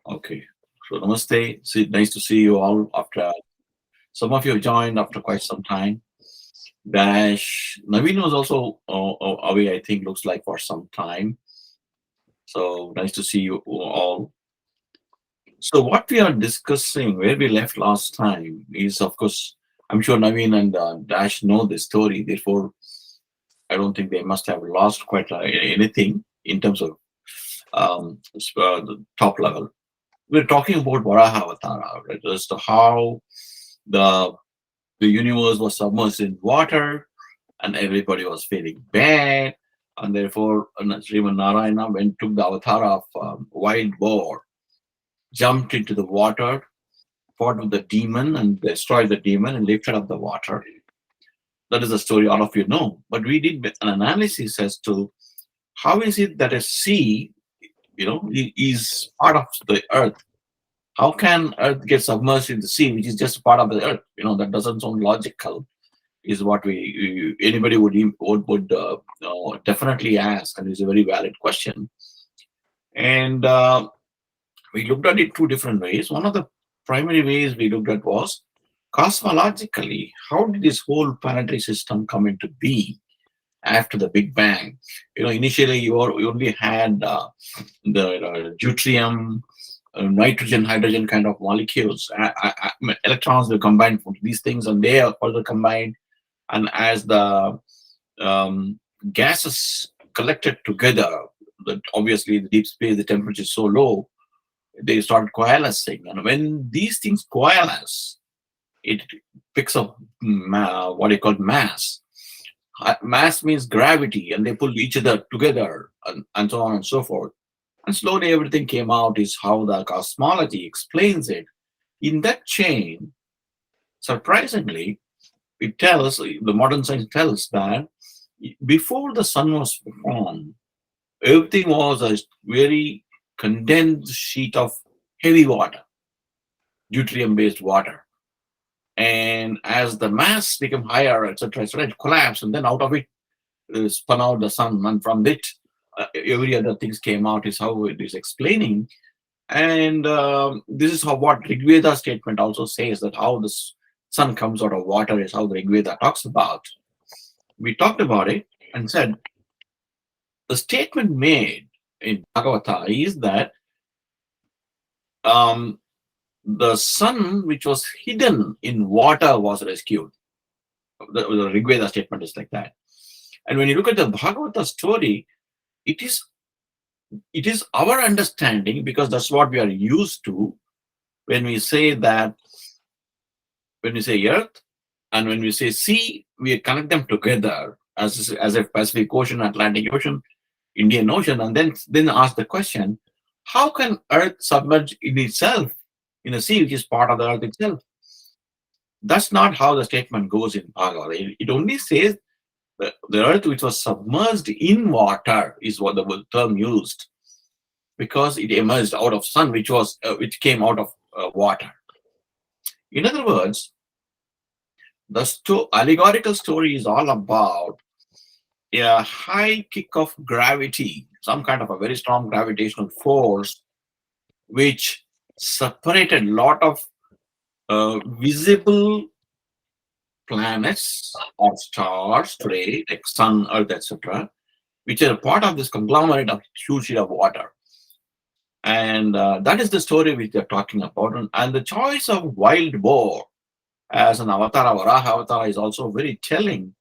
Okay. So namaste. Nice to see you all after some of you have joined after quite some time. Dash Naveen was also away, I think, looks like for some time. So nice to see you all. So what we are discussing, where we left last time, is of course, I'm sure Naveen and Dash know the story. Therefore, I don't think they must have lost quite anything in terms of the top level. We're talking about Varaha Avatara, right? As to how the the universe was submerged in water and everybody was feeling bad, and therefore Sriman Narayana went took the avatar of wild boar, jumped into the water, fought with the demon and destroyed the demon and lifted up the water. That is the story all of you know. But we did an analysis as to how is it that a sea, is part of the earth. How can earth get submerged in the sea, which is just part of the earth? That doesn't sound logical. Is what anybody would definitely ask, and it's a very valid question. And we looked at it two different ways. One of the primary ways we looked at was cosmologically, how did this whole planetary system come into being after the Big Bang? Initially you only had the deuterium, nitrogen, hydrogen kind of molecules. Electrons were combined from these things, and they are further combined. And as the gases collected together, that obviously the deep space, the temperature is so low, they start coalescing. And when these things coalesce, it picks up what you call mass. Mass means gravity, and they pull each other together, and so on and so forth. And slowly everything came out, is how the cosmology explains it. In that chain, surprisingly, it tells, the modern science tells that before the sun was formed, everything was a very condensed sheet of heavy water, deuterium based water. And as the mass became higher, etc., it collapsed, and then out of it spun out the sun, and from it, every other things came out, is how it is explaining. And this is how what Rigveda statement also says, that how the sun comes out of water is how the Rigveda talks about. We talked about it and said the statement made in Bhagavata is that um, the sun which was hidden in water was rescued. The Rigveda statement is like that. And when you look at the Bhagavata story, it is our understanding, because that's what we are used to when we say that, when we say earth and when we say sea, we connect them together as a Pacific Ocean, Atlantic Ocean, Indian Ocean, and then ask the question, how can earth submerge in itself in a sea which is part of the earth itself? That's not how the statement goes in Bhagavad. It only says the earth which was submerged in water is what the term used, because it emerged out of sun, which came out of water. In other words, the allegorical story is all about a high kick of gravity, some kind of a very strong gravitational force, which separated a lot of visible planets or stars today, like Sun, Earth, etc., which are part of this conglomerate of huge sheet of water. And that is the story which they're talking about. And the choice of wild boar as an avatar, Varaha avatar, is also very telling,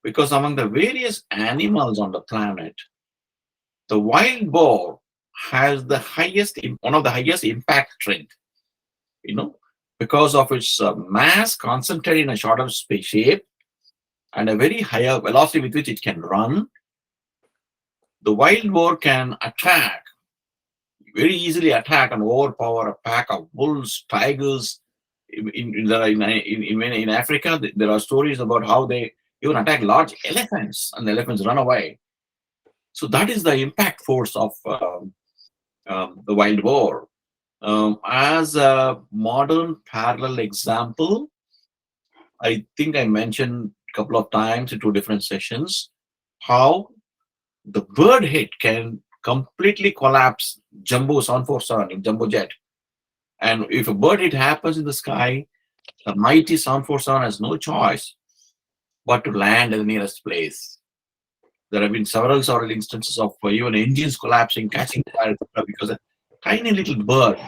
because among the various animals on the planet, the wild boar has one of the highest impact strength, because of its mass concentrated in a shorter space shape and a very higher velocity with which it can run. The wild boar can very easily attack and overpower a pack of bulls, tigers. In Africa, there are stories about how they even attack large elephants, and the elephants run away. So that is the impact force of the wild boar. As a modern parallel example, I think I mentioned a couple of times in two different sessions how the bird head can completely collapse jumbo 747 in jumbo jet. And if a bird it happens in the sky, the mighty 747 has no choice but to land at the nearest place. There have been several instances of even engines collapsing, catching fire, etc., because a tiny little bird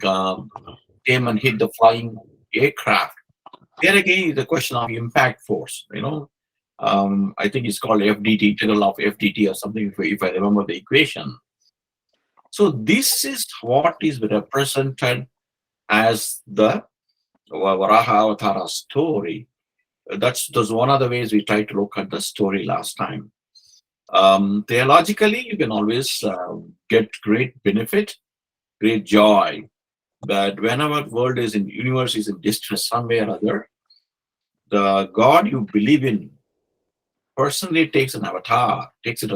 um, came and hit the flying aircraft. There again is the question of impact force. I think it's called FDT, integral of FDT or something, if I remember the equation. So this is what is represented as the Varaha Avatara story. That's one of the ways we tried to look at the story last time. Theologically, you can always get great benefit, great joy. But whenever world is in universe is in distress some way or other, the God you believe in personally takes an avatar, takes it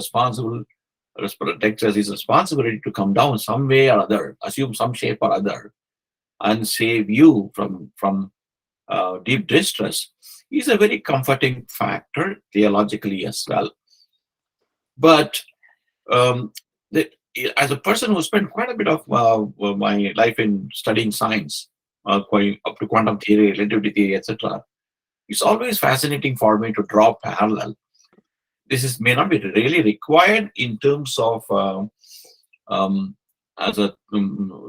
takes his responsibility to come down some way or other, assume some shape or other, and save you from deep distress is a very comforting factor theologically as well. But um, the, as a person who spent quite a bit of my life in studying science, going up to quantum theory, relativity theory, etc., it's always fascinating for me to draw parallel. This is may not be really required in terms of um, as a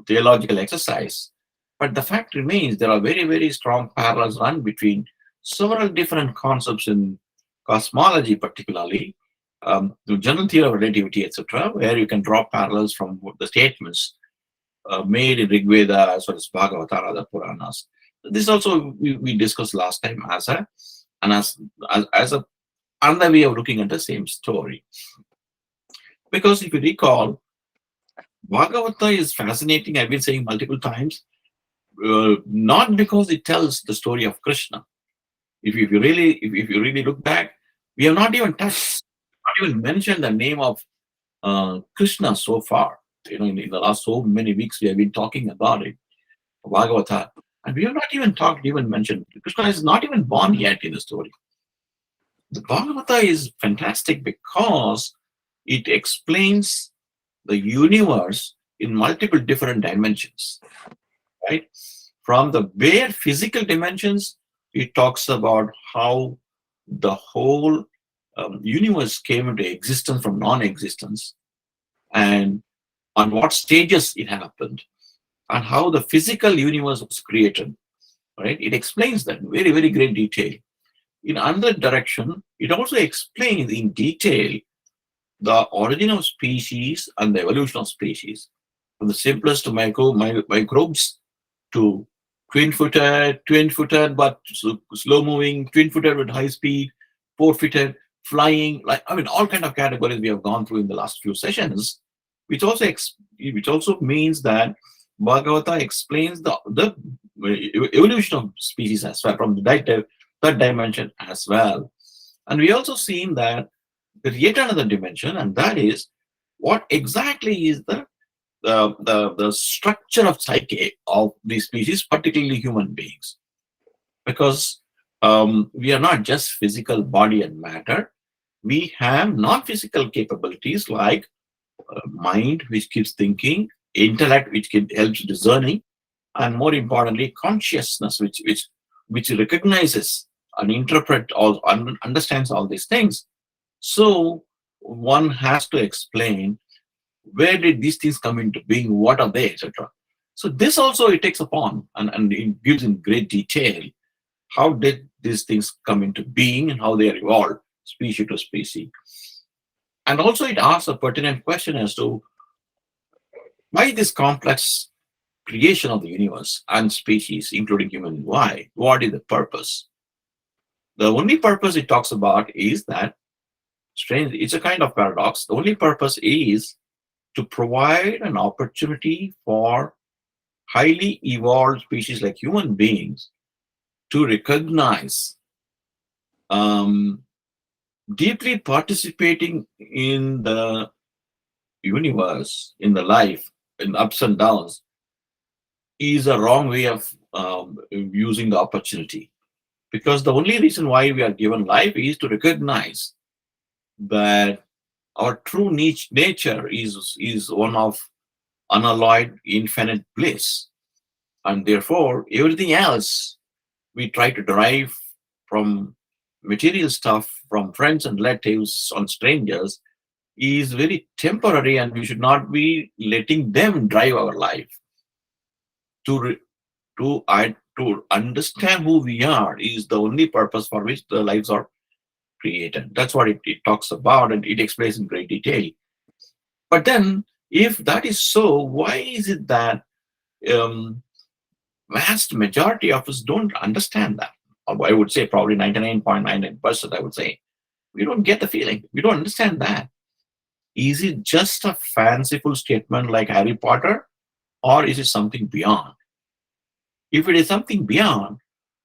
theological exercise, but the fact remains there are very strong parallels run between several different concepts in cosmology, particularly the general theory of relativity, etc., where you can draw parallels from the statements made in Rig Veda as well as Bhagavatam, other Puranas. This also we discussed last time as a and as a another way of looking at the same story. Because if you recall, Bhagavata is fascinating. I've been saying multiple times, not because it tells the story of Krishna. If you really look back, we have not even touched, not even mentioned the name of Krishna so far. In the last so many weeks, we have been talking about it, Bhagavata, and we have not even mentioned Krishna is not even born yet in the story. The Bhagavata is fantastic because it explains the universe in multiple different dimensions, right? From the bare physical dimensions, it talks about how the whole universe came into existence from non-existence and on what stages it happened and how the physical universe was created, right? It explains that in very great detail. In another direction, it also explains in detail the origin of species and the evolution of species, from the simplest microbes to twin-footed but slow-moving, twin-footed with high speed, four-footed, flying, like all kind of categories we have gone through in the last few sessions, which also means that Bhagavata explains the evolution of species as well from the third dimension as well. And we also seen that there's yet another dimension, and that is what exactly is the structure of psyche of these species, particularly human beings. Because we are not just physical body and matter, we have non-physical capabilities like mind, which keeps thinking, intellect, which helps discerning, and more importantly, consciousness, which recognizes and interpret all, understands all these things. So one has to explain where did these things come into being, what are they, etc. So this also it takes upon and it gives in great detail how did these things come into being and how they are evolved species to species. And also it asks a pertinent question as to why this complex creation of the universe and species, including human. Why? What is the purpose? The only purpose it talks about is that, strange, it's a kind of paradox. The only purpose is to provide an opportunity for highly evolved species like human beings to recognize deeply participating in the universe, in the life, in ups and downs, is a wrong way of using the opportunity. Because the only reason why we are given life is to recognize that our true nature is one of unalloyed, infinite bliss. And therefore, everything else we try to derive from material stuff, from friends and relatives, on strangers, is very temporary, and we should not be letting them drive our life. To to understand who we are is the only purpose for which the lives are created. That's what it talks about, and it explains in great detail. But then, if that is so, why is it that um, vast majority of us don't understand that? Or I would say probably 99.99%, I would say. We don't get the feeling. We don't understand that. Is it just a fanciful statement like Harry Potter, or is it something beyond? If it is something beyond,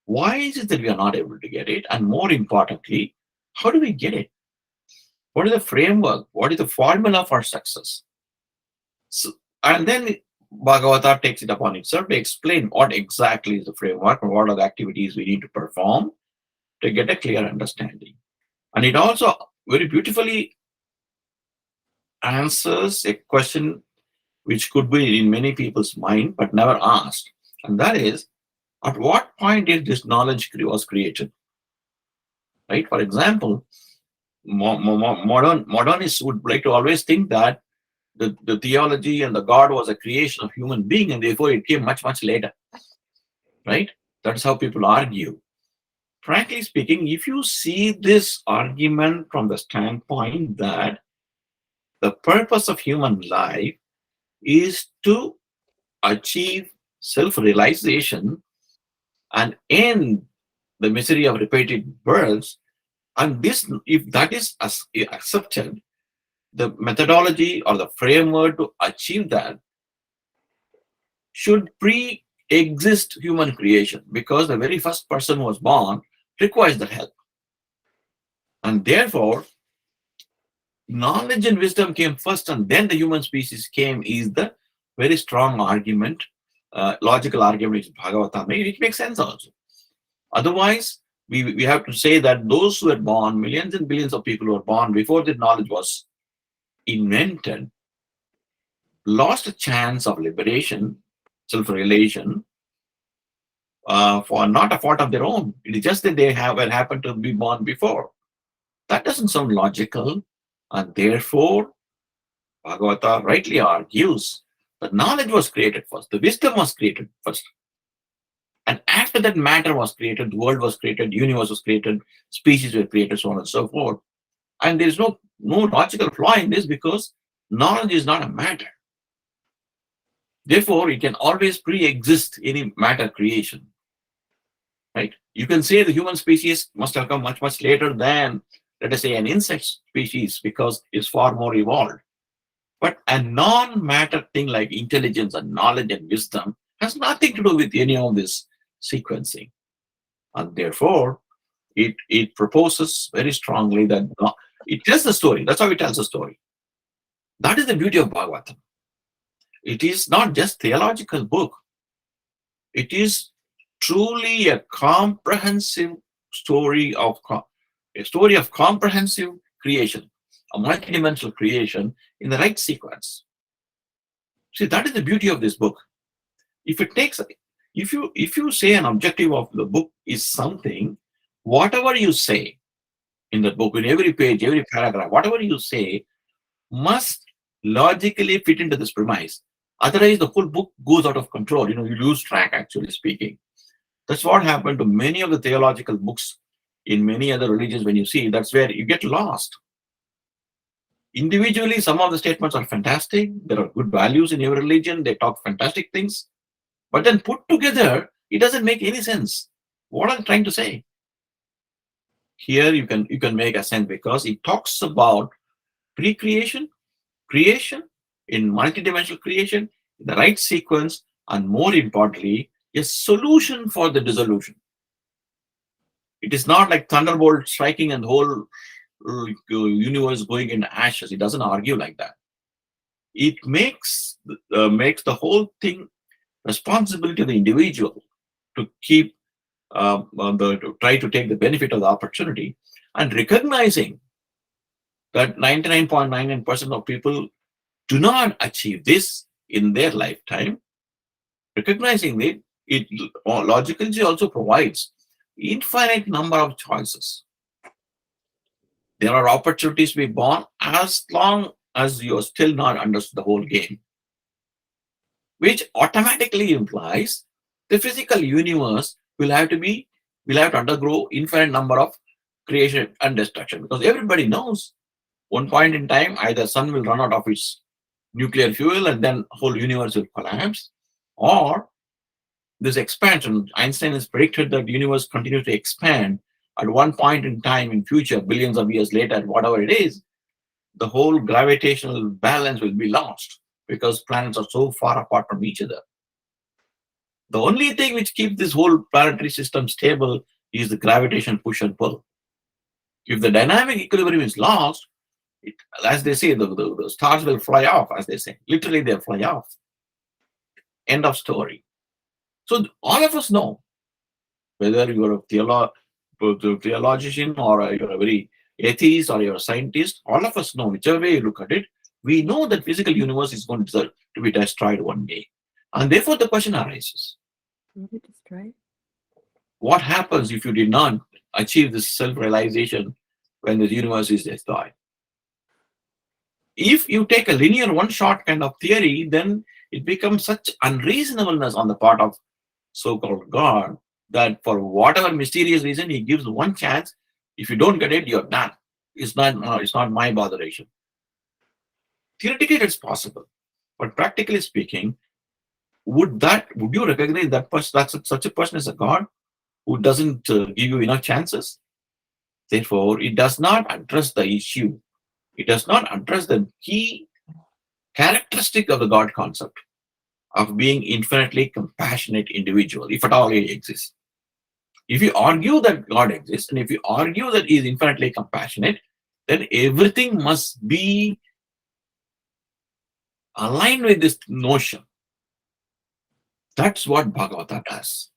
why is it that we are not able to get it? And more importantly, how do we get it? What is the framework? What is the formula for success? So, and then Bhagavata takes it upon itself to explain what exactly is the framework and what are the activities we need to perform to get a clear understanding. And it also very beautifully answers a question which could be in many people's mind but never asked. And that is, at what point did this knowledge was created? Right? For example, modernists would like to always think that the theology and the God was a creation of human being, and therefore it came much, much later. Right? That's how people argue. Frankly speaking, if you see this argument from the standpoint that the purpose of human life is to achieve self-realization and end the misery of repeated births, and this, if that is accepted, the methodology or the framework to achieve that should pre-exist human creation, because the very first person who was born requires that help. And therefore, knowledge and wisdom came first, and then the human species came, is the very strong argument, logical argument which Bhagavatam made. It makes sense also. Otherwise, we have to say that those who were born, millions and billions of people who were born before the knowledge was invented, lost a chance of liberation, self-realization, for not a fault of their own. It is just that they have happened to be born before. That doesn't sound logical, and therefore Bhagavata rightly argues that knowledge was created first, the wisdom was created first, and after that matter was created, the world was created, universe was created, species were created, so on and so forth. And there is no logical flaw in this, because knowledge is not a matter. Therefore, it can always pre-exist any matter creation. Right? You can say the human species must have come much, much later than, let us say, an insect species, because it's far more evolved. But a non-matter thing like intelligence and knowledge and wisdom has nothing to do with any of this sequencing. And therefore, it proposes very strongly that it tells the story. That's how it tells the story. That is the beauty of Bhagavatam. It is not just theological book. It is truly a comprehensive story of comprehensive creation, a multidimensional creation in the right sequence. See, that is the beauty of this book. If you say an objective of the book is something, whatever you say in the book, in every page, every paragraph, whatever you say must logically fit into this premise. Otherwise, the whole book goes out of control. You lose track, actually speaking. That's what happened to many of the theological books in many other religions. When you see, that's where you get lost. Individually, some of the statements are fantastic. There are good values in every religion. They talk fantastic things. But then put together, it doesn't make any sense. What are they trying to say? Here you can make a sense, because it talks about pre-creation, creation, in multidimensional creation, in the right sequence, and more importantly, a solution for the dissolution. It is not like thunderbolt striking and the whole universe going into ashes. It doesn't argue like that. It makes the whole thing responsibility of the individual to keep to try to take the benefit of the opportunity, and recognizing that 99.99% of people do not achieve this, in their lifetime, recognizing that it logically also provides infinite number of choices. There are opportunities to be born as long as you are still not understood the whole game, which automatically implies the physical universe will have to undergo infinite number of creation and destruction, because everybody knows one point in time either sun will run out of its nuclear fuel and then whole universe will collapse, or this expansion, Einstein has predicted that the universe continues to expand. At one point in time in future, billions of years later, whatever it is, the whole gravitational balance will be lost because planets are so far apart from each other. The only thing which keeps this whole planetary system stable is the gravitational push and pull. If the dynamic equilibrium is lost, it, as they say, the stars will fly off, as they say. Literally, they'll fly off. End of story. So all of us know, whether you're a theologian or you're a very atheist or you're a scientist, all of us know, whichever way you look at it, we know that physical universe is going to be destroyed one day. And therefore the question arises, what happens if you did not achieve this self-realization when the universe is destroyed? If you take a linear one-shot kind of theory, then it becomes such unreasonableness on the part of so-called God that for whatever mysterious reason he gives one chance. If you don't get it, you're done. It's not my botheration. Theoretically, it's possible, but practically speaking, would you recognize that such a person as a God who doesn't give you enough chances? Therefore, it does not address the issue. It does not address the key characteristic of the God concept of being infinitely compassionate individual, if at all it exists. If you argue that God exists, and if you argue that he is infinitely compassionate, then everything must be aligned with this notion. That's what Bhagavata does.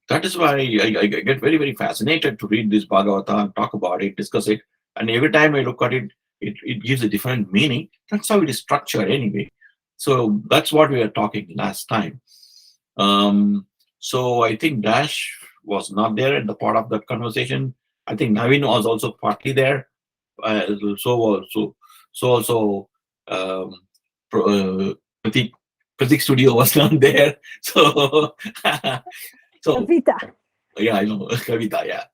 That is why I get very, very fascinated to read this Bhagavata, talk about it, discuss it. And every time I look at it, it gives a different meaning. That's how it is structured anyway. So that's what we were talking last time. So I think Dash was not there at the part of that conversation. I think Naveen was also partly there. So also Pratik Studio was not there. So so Kavita. yeah, I know Kavita. Yeah.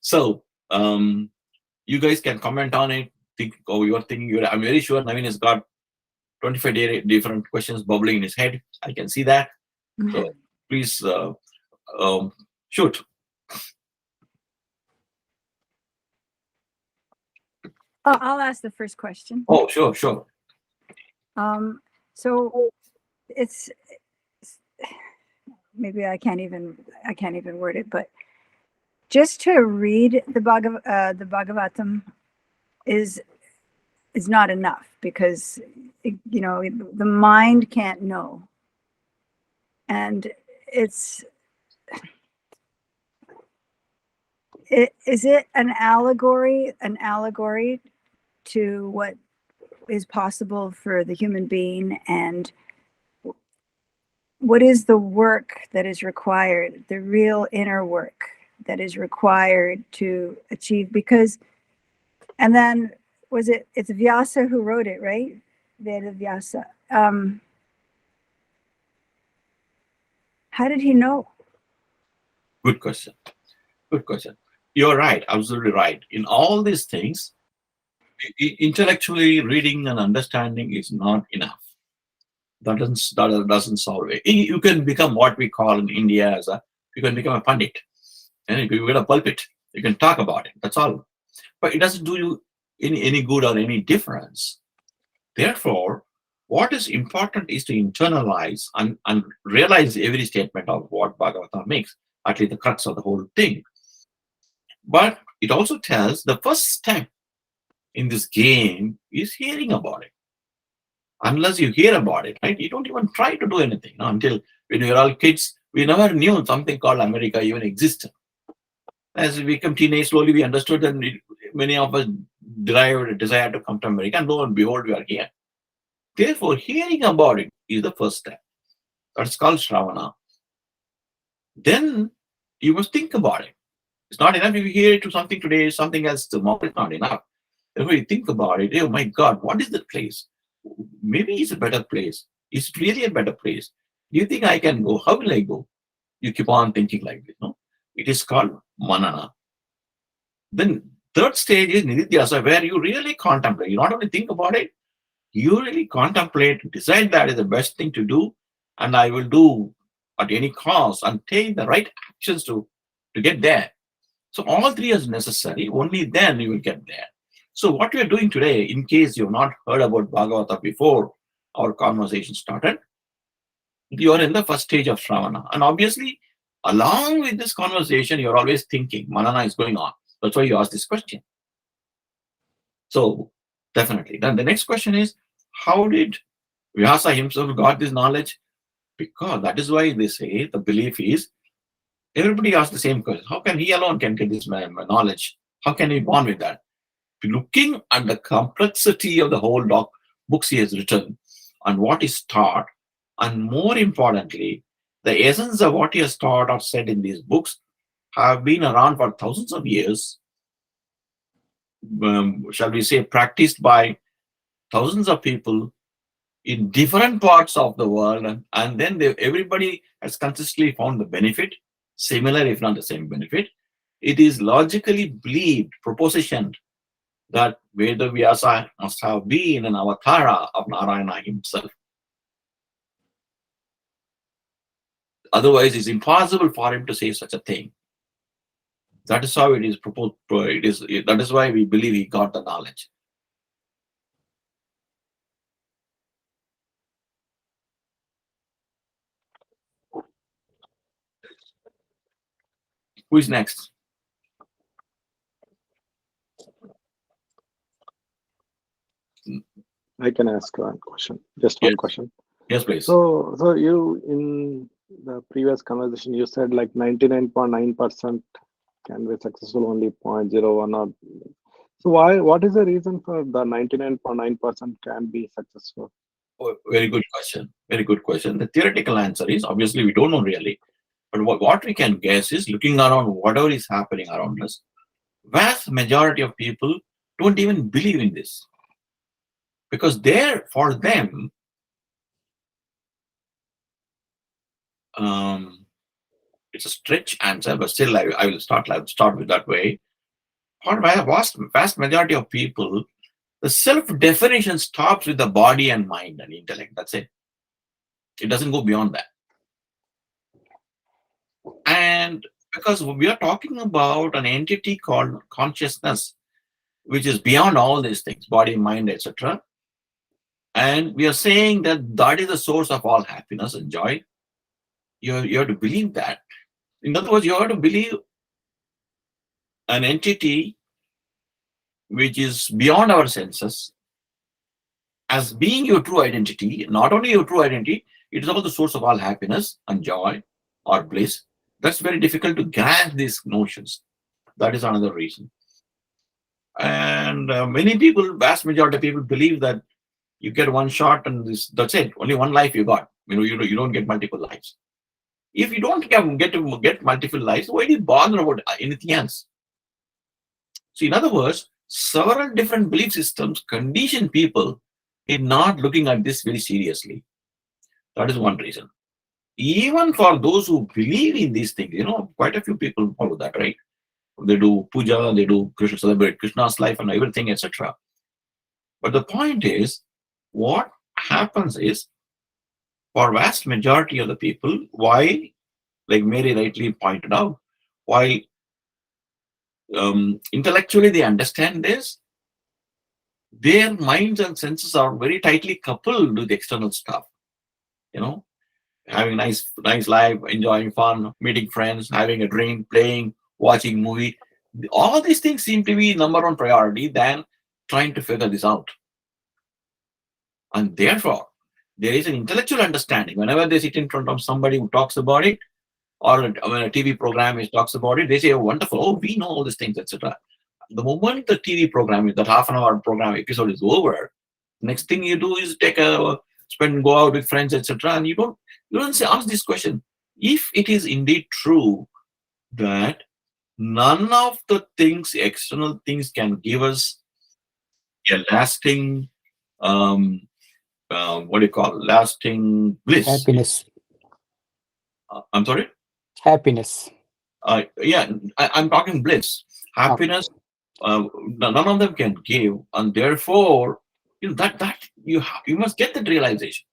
So you guys can comment on it. Think, oh, you are thinking. I'm very sure Naveen has got 25 different questions bubbling in his head. I can see that. So please shoot. Oh, I'll ask the first question. Oh, sure. So it's maybe I can't even word it, but just to read the Bhagavatam is not enough, because the mind can't know, and is it an allegory to what is possible for the human being, and what is the work that is required, the real inner work that is required to achieve? Because, and then it's Vyasa who wrote it, right? Veda Vyasa. How did he know? Good question. You're right, absolutely right. In all these things, intellectually reading and understanding is not enough. That doesn't solve it. You can become what we call in India you can become a pundit, and you get a pulpit. You can talk about it. That's all. But it doesn't do you any good or any difference. Therefore, what is important is to internalize and realize every statement of what Bhagavatam makes, at least the crux of the whole thing. But it also tells the first step in this game is hearing about it. Unless you hear about it, right? You don't even try to do anything. No? Until when we were all kids, we never knew something called America even existed. As we become teenage, slowly we understood that many of us derived a desire to come to America, and lo and behold, we are here. Therefore, hearing about it is the first step. That's called Shravana. Then you must think about it. It's not enough if you hear it to something today, something else tomorrow. It's not enough. Therefore, you think about it. Oh my God, what is the place? Maybe it's a better place. Is it really a better place? Do you think I can go? How will I go? You keep on thinking like this. No, it is called manana. Then third stage is nididhyasa, where you really contemplate. You not only think about it, you really contemplate, decide that is the best thing to do, and I will do at any cost and take the right actions to get there. So all three is necessary. Only then you will get there. So what we are doing today, in case you have not heard about Bhagavata before our conversation started, you are in the first stage of Shravana. And obviously, along with this conversation, you're always thinking, Manana is going on. That's why you ask this question. So definitely. Then the next question is, how did Vyasa himself got this knowledge? Because that is why they say the belief is everybody asks the same question. How can he alone can get this knowledge? How can he born with that? Looking at the complexity of the whole books he has written and what is taught, and more importantly, the essence of what he has taught or said in these books have been around for thousands of years, shall we say, practiced by thousands of people in different parts of the world, and then everybody has consistently found the benefit, similar if not the same benefit. It is logically believed, propositioned, that Vedavyasa must have been an avatara of Narayana himself. Otherwise, it's impossible for him to say such a thing. That is how it is proposed. That is why we believe he got the knowledge. Who is next? I can ask one question, just Yes, one question. yes, please. So you in the previous conversation you said like 99.9% can be successful, only 0.01 or so. What is the reason for the 99.9% can be successful? Oh, very good question. Very good question. The theoretical answer is obviously we don't know really, but what we can guess is looking around whatever is happening around us. Vast majority of people don't even believe in this because for them, it's a stretch answer, but still I will start with that way. For vast majority of people, the self-definition stops with the body and mind and intellect. That's it. It doesn't go beyond that. And because we are talking about an entity called consciousness, which is beyond all these things, body, mind, etc. And we are saying that that is the source of all happiness and joy. You have to believe that. In other words, you have to believe an entity which is beyond our senses as being your true identity. Not only your true identity, it is also the source of all happiness and joy or bliss. That's very difficult to grasp these notions. That is another reason. And many people, vast majority of people, believe that you get one shot and that's it. Only one life you got. You don't get multiple lives. If you don't get multiple lives, why do you bother about anything else? So, in other words, several different belief systems condition people in not looking at this very seriously. That is one reason. Even for those who believe in these things, quite a few people follow that, right? They do puja, they do Krishna, celebrate Krishna's life and everything, etc. But the point is, what happens is, for vast majority of the people, why, like Mary rightly pointed out, while intellectually they understand this, their minds and senses are very tightly coupled with external stuff. Having nice life, enjoying fun, meeting friends, having a drink, playing, watching movie. All these things seem to be number one priority than trying to figure this out. And therefore, there is an intellectual understanding. Whenever they sit in front of somebody who talks about it, or when a TV program talks about it, they say, oh, wonderful, oh, we know all these things, etc. The moment the TV program, that half an hour program episode is over, Next thing you do is go out with friends, etc. And you don't ask this question. If it is indeed true that none of the things, external things, can give us a lasting, um, what do you call, lasting bliss. Happiness. I'm sorry. Happiness. Yeah, I'm talking bliss, happiness. None of them can give, and therefore, that you must get that realization.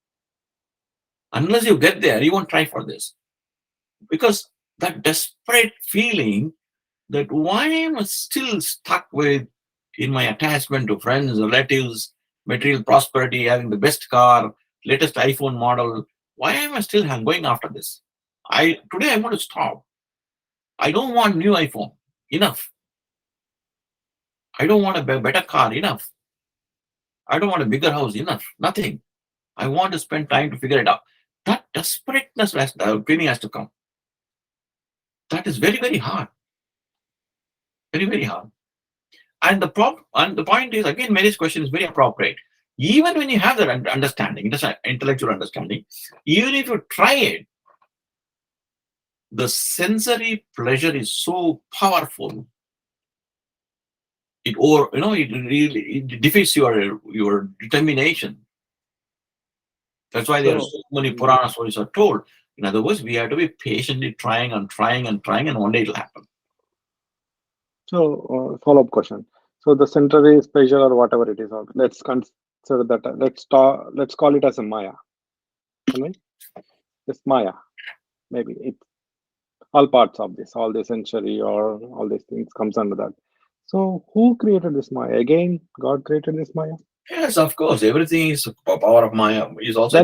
Unless you get there, you won't try for this, because that desperate feeling that why am I still stuck with in my attachment to friends, relatives, material prosperity, having the best car, latest iPhone model. Why am I still going after this? Today I want to stop. I don't want new iPhone. Enough. I don't want a better car. Enough. I don't want a bigger house. Enough. Nothing. I want to spend time to figure it out. That desperateness, feeling has to come. That is very, very hard. Very, very hard. And the point is, again, Mary's question is very appropriate. Even when you have that understanding, this intellectual understanding, even if you try it, the sensory pleasure is so powerful. It really defeats your determination. That's why there are so many Purana stories are told. In other words, we have to be patiently trying and trying and trying, and one day it'll happen. So, follow-up question. So the center is pleasure or whatever it is. Let's consider that. Let's call it as a Maya. Can we? It's Maya. Maybe it's all parts of this, all the sensory or all these things comes under that. So who created this Maya? Again, God created this Maya. Yes, of course. Everything is power of Maya. Is also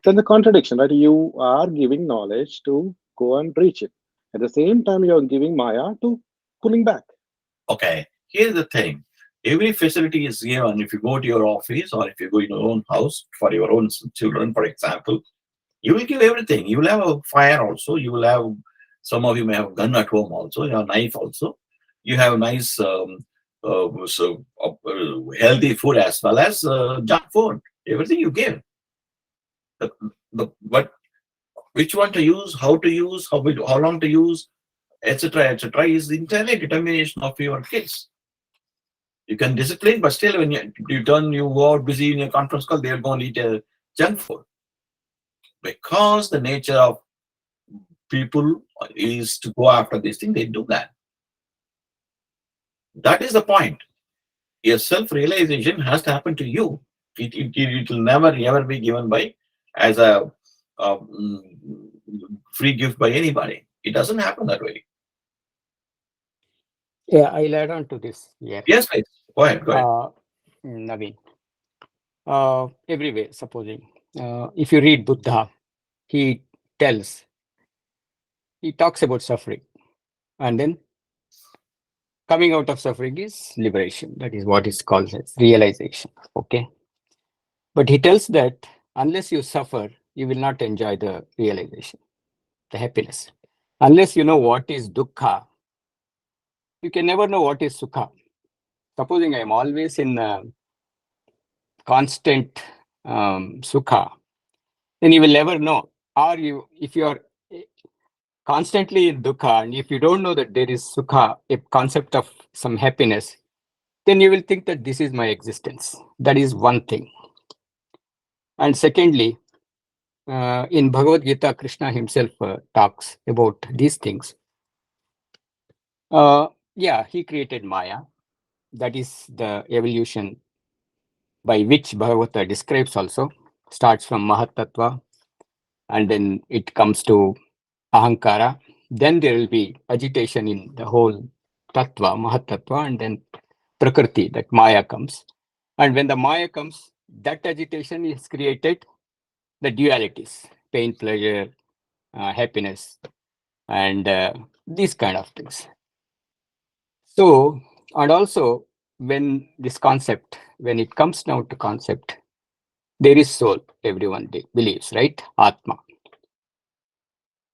Then the contradiction, right? You are giving knowledge to go and reach it. At the same time, you're giving Maya to pulling back. okay. Here's the thing. Every facility is given. If you go to your office or if you go in your own house for your own children, for example, you will give everything. You will have a fire also. You will have, some of you may have a gun at home also. You have a knife also. You have nice, healthy food as well as junk food. Everything you give. But which one to use, how to use, how long to use, etc., is entirely determination of your kids. You can discipline, but still, when you go out busy in your conference call, they'll go and eat a junk food, because the nature of people is to go after this thing. They do that. That is the point. Your self-realization has to happen to you. It will never ever be given by as a free gift by anybody. It doesn't happen that way. Yeah, I'll add on to this here. Yes, please. Go ahead. Naveen. Everywhere, supposing, if you read Buddha, he talks about suffering, and then coming out of suffering is liberation. That is what is called as realization. Okay. But he tells that unless you suffer, you will not enjoy the realization, the happiness. Unless you know what is dukkha, you can never know what is sukha. Supposing I am always in constant sukha, then you will never know. Or if you are constantly in dukkha, and if you don't know that there is sukha, a concept of some happiness, then you will think that this is my existence. That is one thing. And secondly, in Bhagavad Gita, Krishna himself talks about these things. Yeah, he created Maya. That is the evolution by which Bhagavata describes also. Starts from Mahat Tattva, and then it comes to Ahankara. Then there will be agitation in the whole Tattva, Mahat Tattva, and then Prakriti, that Maya comes. And when the Maya comes, that agitation is created the dualities, pain, pleasure, happiness, and these kind of things. So, and also when this concept, when it comes down to concept, there is soul, everyone believes, right? Atma.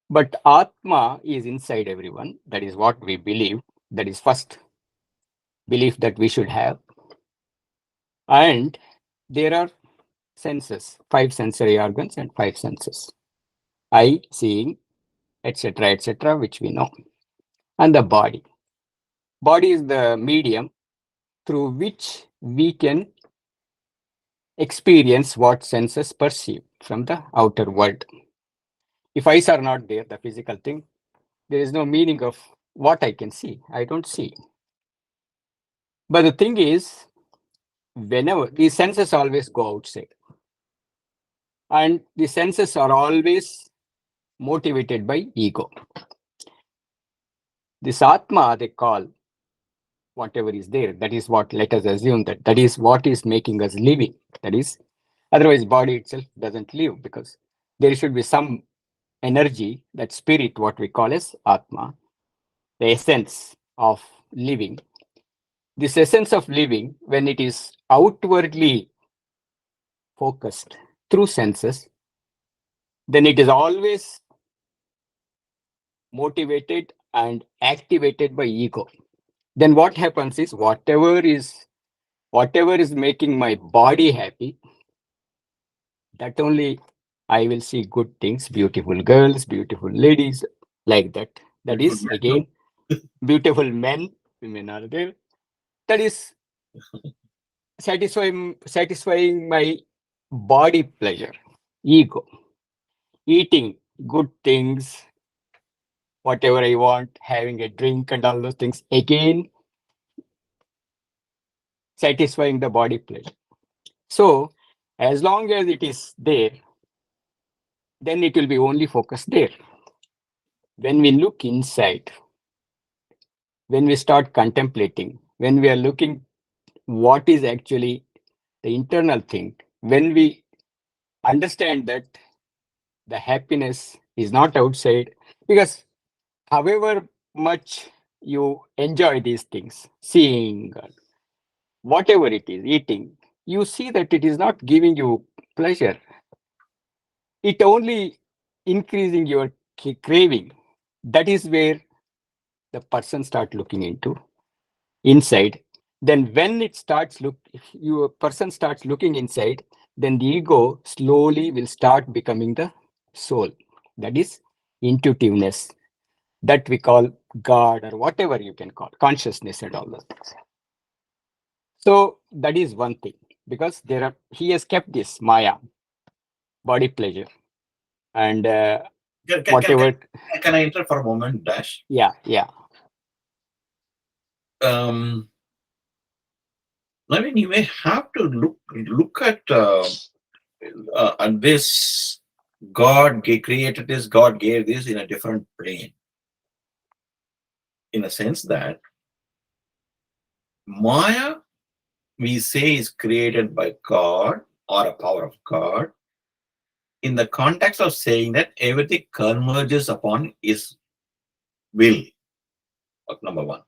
But Atma is inside everyone. That is what we believe. That is first belief that we should have. And there are senses, 5 sensory organs and 5 senses. Eye, seeing, etc., which we know. And the body. Body is the medium through which we can experience what senses perceive from the outer world. If eyes are not there, the physical thing, there is no meaning of what I can see. I don't see. But the thing is, whenever these senses always go outside, and the senses are always motivated by ego. This Atma, they call whatever is there. That is what, let us assume that is what is making us living. That is, otherwise, body itself doesn't live, because there should be some energy, that spirit, what we call as Atma, the essence of living. This essence of living, when it is outwardly focused through senses, then it is always motivated and activated by ego. Then what happens is, whatever is making my body happy, that only I will see good things, beautiful girls, beautiful ladies, like that. That Beautiful is man. again beautiful men, women are there. That is satisfying my body pleasure, ego, eating good things, whatever I want, having a drink and all those things, again satisfying the body pleasure. So as long as it is there, then it will be only focused there. When we look inside, when we start contemplating, when we are looking what is actually the internal thing, when we understand that the happiness is not outside, because however much you enjoy these things, seeing, whatever it is, eating, you see that it is not giving you pleasure. It only increasing your craving. That is where the person start looking into inside. Then when it starts if your person starts looking inside, then the ego slowly will start becoming the soul. That is intuitiveness, that we call God, or whatever you can call consciousness and all those things. So that is one thing, because he has kept this Maya, body pleasure, and whatever. Can I interrupt for a moment, Dash? Yeah. I mean, you may have to look at this. God created this, God gave this in a different plane. In a sense that Maya, we say, is created by God or a power of God, in the context of saying that everything converges upon His will, number one.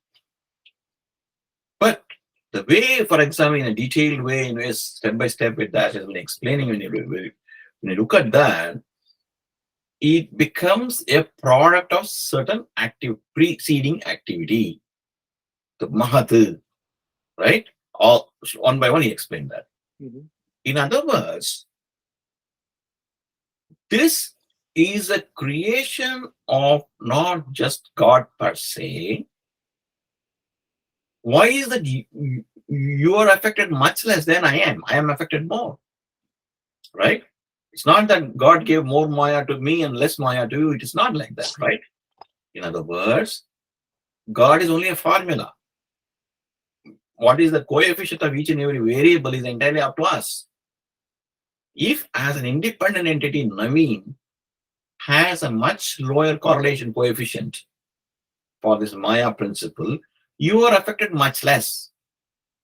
But the way, for example, in a detailed way, in a step by step with that has been explaining, when you look at that, it becomes a product of certain preceding activity, the Mahat, right? All one by one, he explained that. Mhm. In other words, this is a creation of not just God per se. Why is that you are affected much less than I am? I am affected more, right? It's not that God gave more Maya to me and less Maya to you. It is not like that, right? In other words, God is only a formula. What is the coefficient of each and every variable is entirely up to us. If, as an independent entity, Naveen has a much lower correlation coefficient for this Maya principle, you are affected much less.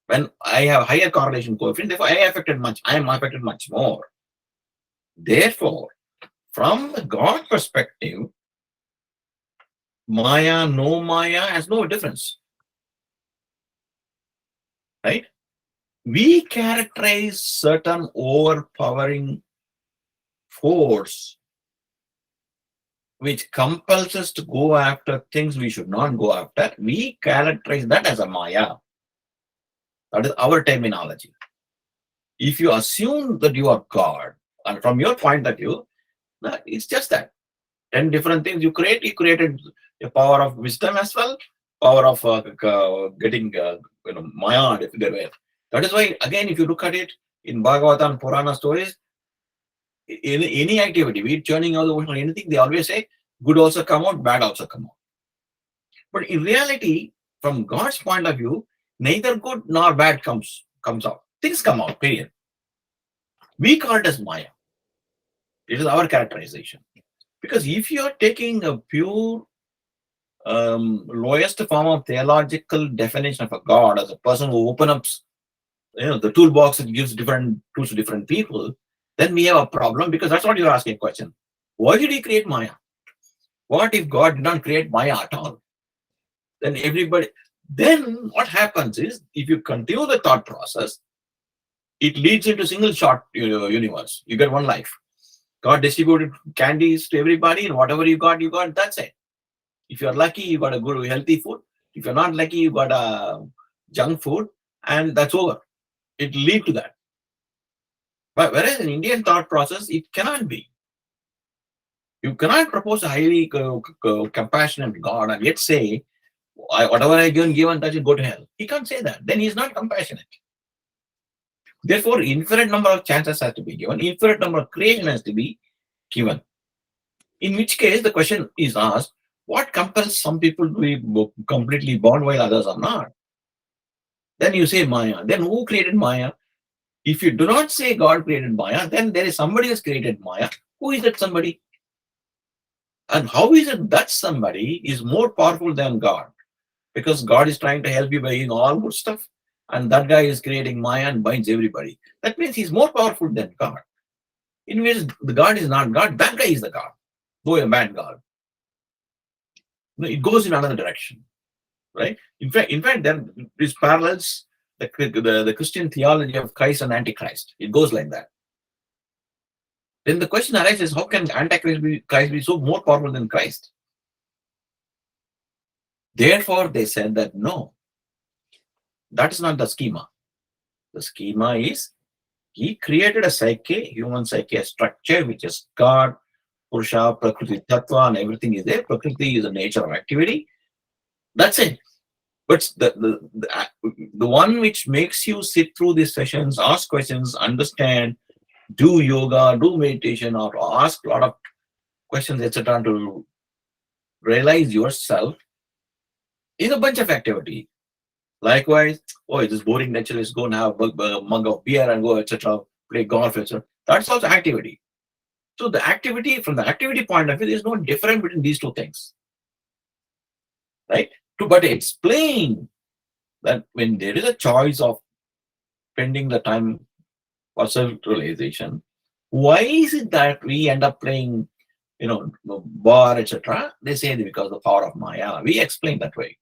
When I have higher correlation coefficient, therefore I am affected much more. Therefore, from the God perspective, Maya, no Maya has no difference. Right? We characterize certain overpowering force which compels us to go after things we should not go after. We characterize that as a Maya. That is our terminology. If you assume that you are God, and from your point of view, no, it's just that 10 different things you create. You created a power of wisdom as well, power of getting Maya if there were. That is why, again, if you look at it in Bhagavatam, Purana stories, in any activity, be it churning out the ocean or anything, they always say good also come out, bad also come out. But in reality, from God's point of view, neither good nor bad comes out. Things come out, period. We call it as Maya. It is our characterization. Because if you are taking a pure lowest form of theological definition of a God as a person who opens up the toolbox and gives different tools to different people, then we have a problem, because that's what you're asking a question. Why did he create Maya? What if God did not create Maya at all? Then what happens is, if you continue the thought process, it leads into single shot universe. You get one life. God distributed candies to everybody, and whatever you got, that's it. If you're lucky, you got a good healthy food. If you're not lucky, you got a junk food, and that's over. It lead to that. But whereas in Indian thought process, it cannot be. You cannot propose a highly compassionate God and yet say, whatever I given, that will go to hell. He can't say that. Then he's not compassionate. Therefore, infinite number of chances has to be given. Infinite number of creation has to be given. In which case, the question is asked, what compels some people to be completely born while others are not? Then you say Maya. Then who created Maya? If you do not say God created Maya, then there is somebody who has created Maya. Who is that somebody? And how is it that somebody is more powerful than God? Because God is trying to help you by doing all good stuff, and that guy is creating Maya and binds everybody. That means he's more powerful than God. In which the God is not God, that guy is the God, though a bad God. No, it goes in another direction, right? In fact, there is parallels the Christian theology of Christ and Antichrist. It goes like that. Then the question arises: how can Christ be so more powerful than Christ? Therefore, they said that no, that is not the schema. The schema is he created a psyche, human psyche, a structure which is God, Purusha, Prakriti, Tattva, and everything is there. Prakriti is the nature of activity. That's it. But the one which makes you sit through these sessions, ask questions, understand, do yoga, do meditation, or ask a lot of questions, etc., to realize yourself is a bunch of activity. Likewise, oh, it is boring nature, let's go and have a mug of beer and go, etc., play golf, etc. That's also activity. So the activity, from the activity point of view, there is no difference between these two things. Right? But explain that when there is a choice of spending the time for self-realization, why is it that we end up playing, bar, etc.? They say because of the power of Maya. We explain that way.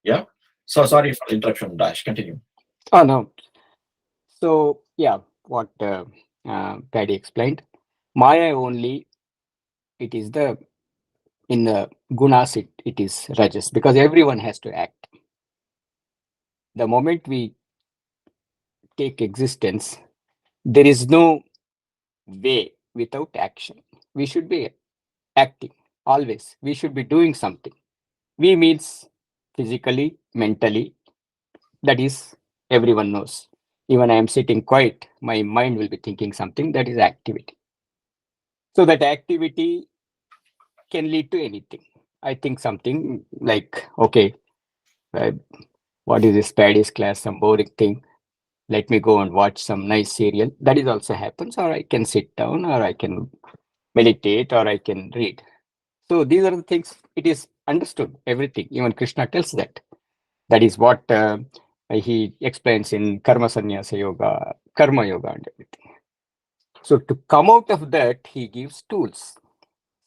Yeah. So sorry for the interruption, Dash. Continue. Oh, no. So, yeah, what Paddy explained, Maya only, it is in the gunas, it is rajas, because everyone has to act. The moment we take existence, there is no way without action. We should be acting always. We should be doing something. We means physically, mentally, that is, everyone knows. Even I am sitting quiet, my mind will be thinking something, that is activity. So that activity can lead to anything. I think something like, okay, what is this Paddy's class, some boring thing. Let me go and watch some nice serial. That is also happens, or I can sit down, or I can meditate, or I can read. So these are the things, it is understood, everything. Even Krishna tells that. That is what he explains in Karma Sannyasa Yoga, Karma Yoga and everything. So to come out of that, he gives tools.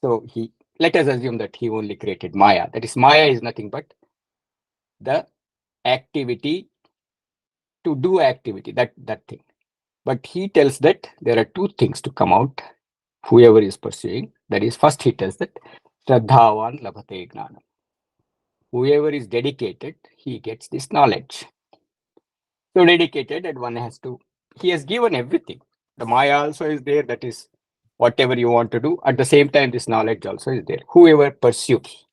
So let us assume that he only created Maya. That is, Maya is nothing but the activity to do activity, that thing. But he tells that there are two things to come out, whoever is pursuing. That is, first he tells that Shraddhavan Labhate Gnanam. Whoever is dedicated, he gets this knowledge. So dedicated, and one has to, he has given everything. The Maya also is there, that is whatever you want to do. At the same time, this knowledge also is there. Whoever pursues.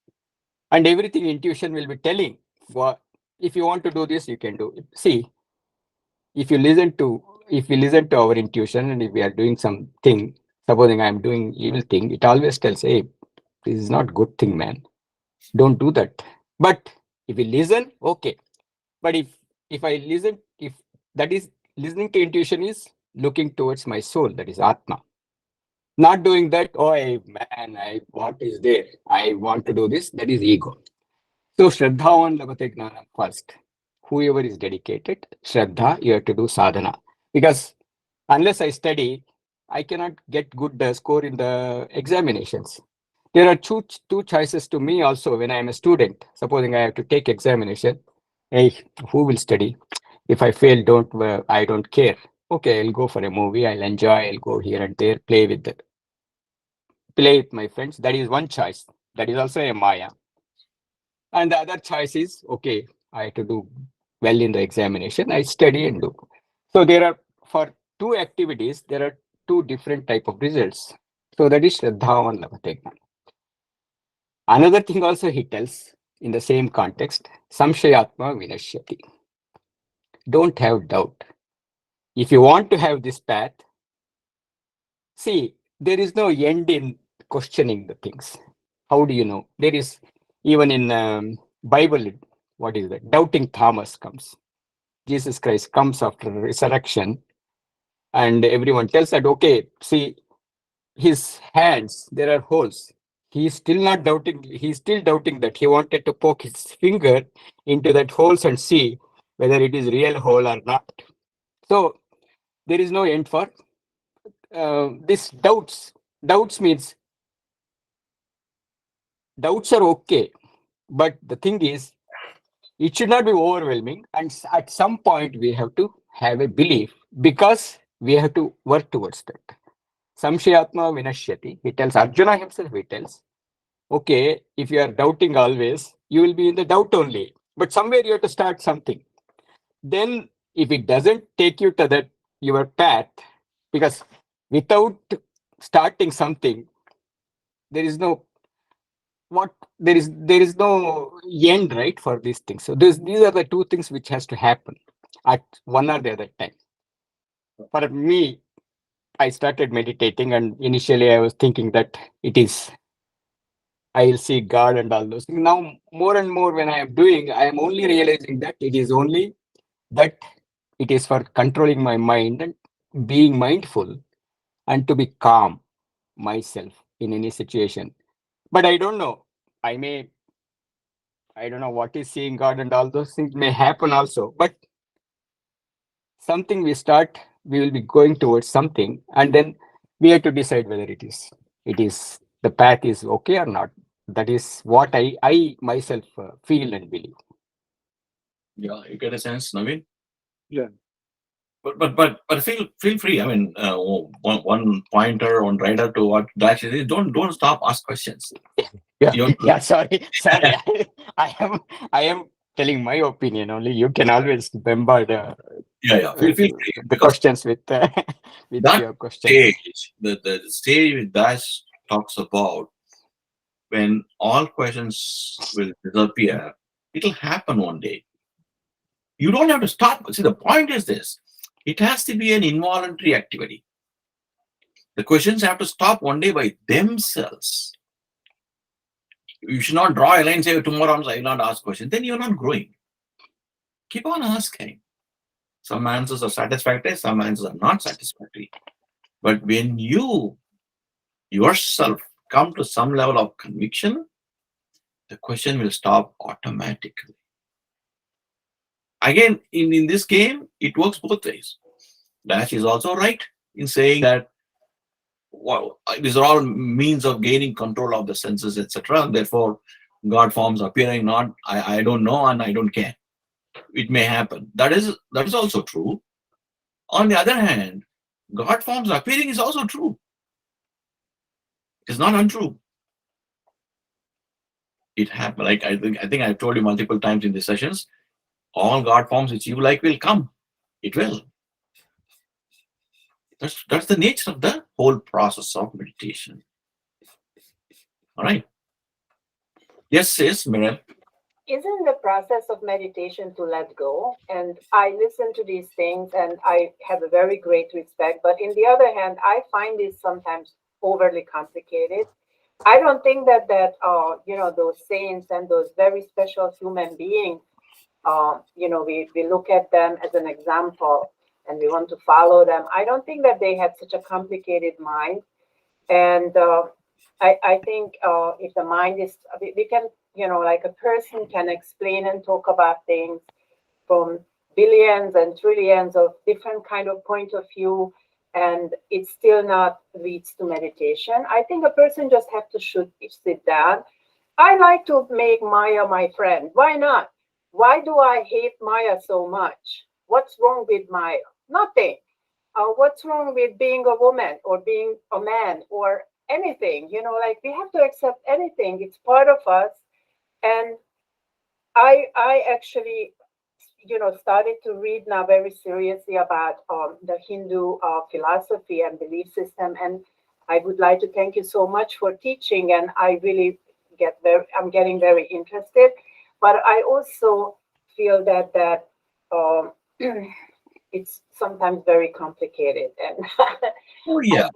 And everything intuition will be telling what if you want to do this, you can do it. See, if you listen to if we listen to our intuition and if we are doing something, supposing I'm doing evil thing, it always tells, hey, this is not good thing, man. Don't do that. But if we listen, okay. But if I listen, if that is listening to intuition is looking towards my soul, that is Atma. Not doing that, oh man, what is there? I want to do this, that is ego. So Shraddhavan Labhate Gnanam first. Whoever is dedicated, Shraddha, you have to do sadhana. Because unless I study, I cannot get good score in the examinations. There are two choices to me also when I am a student. Supposing I have to take examination, hey, who will study? If I fail, I don't care. Okay, I'll go for a movie. I'll enjoy. I'll go here and there, play with my friends. That is one choice. That is also a Maya. And the other choice is, okay, I have to do well in the examination. I study and do. So there are, for two activities, there are two different type of results. So that is Shraddha and Labhate. Another thing also he tells in the same context, Samshayatma Vinashyati. Don't have doubt. If you want to have this path, see, there is no end in questioning the things. How do you know? There is, even in Bible, what is that? Doubting Thomas comes. Jesus Christ comes after resurrection, and everyone tells that, okay, see, his hands, there are holes. He's still not doubting. He's still doubting that. He wanted to poke his finger into that holes and see whether it is real hole or not. So there is no end for this doubts. Doubts means doubts are okay, but the thing is, it should not be overwhelming. And at some point, we have to have a belief because we have to work towards that. Samshayatma Vinashyati. He tells Arjuna himself, he tells, okay, if you are doubting always, you will be in the doubt only. But somewhere you have to start something. Then, if it doesn't take you to that your path, because without starting something, there is no there is no end, right, for these things. So these are the two things which has to happen at one or the other time. For me, I started meditating, and initially I was thinking that it is I'll see God and all those things. Now, more and more when I am doing, I am only realizing that it is only that it is for controlling my mind and being mindful and to be calm myself in any situation. But I don't know. I don't know what is seeing God and all those things may happen also. But something we start, we will be going towards something, and then we have to decide whether it is the path is okay or not. That is what I myself feel and believe. Yeah, you get a sense, Naveen. Yeah. But feel free. I mean, one pointer, one rider to what Dash is. Don't stop. Ask questions. Yeah, You yeah. Sorry. I am telling my opinion only. You can always bombard yeah. Feel free the because questions with with that your questions. stage, the stage with Dash talks about when all questions will disappear. It'll happen one day. You don't have to stop. See, the point is this: it has to be an involuntary activity. The questions have to stop one day by themselves. You should not draw a line and say, tomorrow onwards I will not ask questions. Then you're not growing. Keep on asking. Some answers are satisfactory, some answers are not satisfactory. But when you yourself come to some level of conviction, the question will stop automatically. Again, in this game, it works both ways. Dash is also right in saying that, well, these are all means of gaining control of the senses, etc. Therefore, God forms appearing not. I don't know and I don't care. It may happen. That is also true. On the other hand, God forms appearing is also true. It's not untrue. It happened. Like I think I've told you multiple times in the sessions, all God forms which you like will come. It will. That's the nature of the whole process of meditation. All right. Yes, yes, Miriam. Isn't the process of meditation to let go? And I listen to these things and I have a very great respect. But in the other hand, I find this sometimes overly complicated. I don't think that those saints and those very special human beings, we look at them as an example and we want to follow them. I don't think that they had such a complicated mind. And I think if the mind is, we can, like a person can explain and talk about things from billions and trillions of different kind of point of view, and it still not leads to meditation. I think a person just have to should sit down. I like to make Maya my friend. Why not? Why do I hate Maya so much? What's wrong with Maya? Nothing. What's wrong with being a woman or being a man or anything? Like we have to accept anything. It's part of us. And I actually, started to read now very seriously about the Hindu philosophy and belief system. And I would like to thank you so much for teaching. And I really I'm getting very interested. But I also feel that um, it's sometimes very complicated. And Oh, yeah.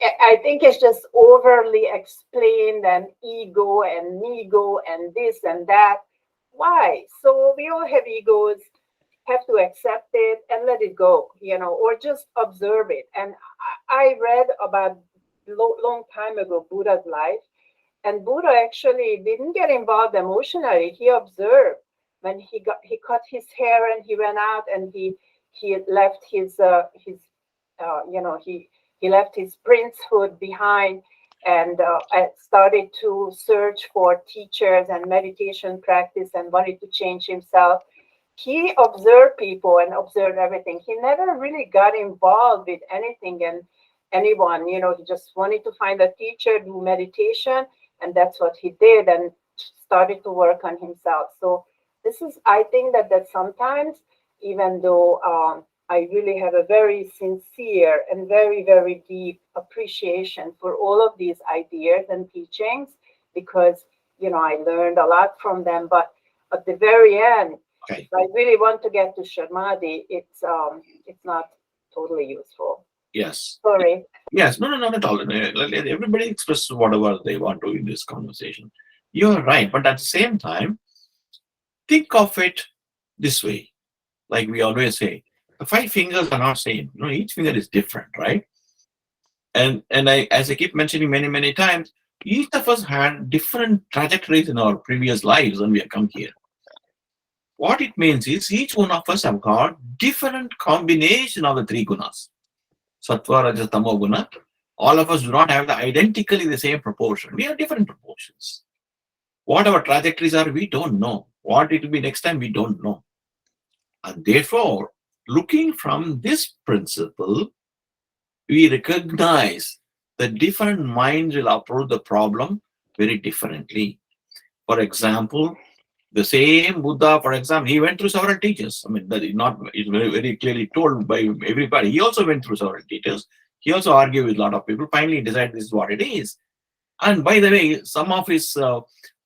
I think it's just overly explained and ego and ego and this and that. Why? So we all have egos, have to accept it and let it go, or just observe it. And I read about long time ago Buddha's life, and Buddha actually didn't get involved emotionally. He observed when he cut his hair and he went out and he left he left his princehood behind and started to search for teachers and meditation practice and wanted to change himself. He observed people and observed everything. He never really got involved with anything and anyone. He just wanted to find a teacher, do meditation, and that's what he did and started to work on himself. So I think that sometimes, even though I really have a very sincere and very, very deep appreciation for all of these ideas and teachings because, I learned a lot from them. But at the very end, Okay. if I really want to get to Samadhi, it's not totally useful. Yes. Sorry. Yes. No, not at all. Let everybody express whatever they want to in this conversation. You're right. But at the same time, think of it this way. Like we always say, the 5 fingers are not same. Each finger is different, right? And as I keep mentioning many, many times, each of us had different trajectories in our previous lives when we have come here. What it means is each one of us have got different combination of the 3 gunas. Sattva, Rajas, Tamo guna. All of us do not have identically the same proportion. We have different proportions. What our trajectories are, we don't know. What it will be next time, we don't know. And therefore, looking from this principle, we recognize that different minds will approach the problem very differently. For example, the same Buddha, for example, he went through several teachers. I mean, that is not, it's very, very clearly told by everybody. He also went through several teachers. He also argued with a lot of people. Finally, he decided this is what it is. And by the way, some of his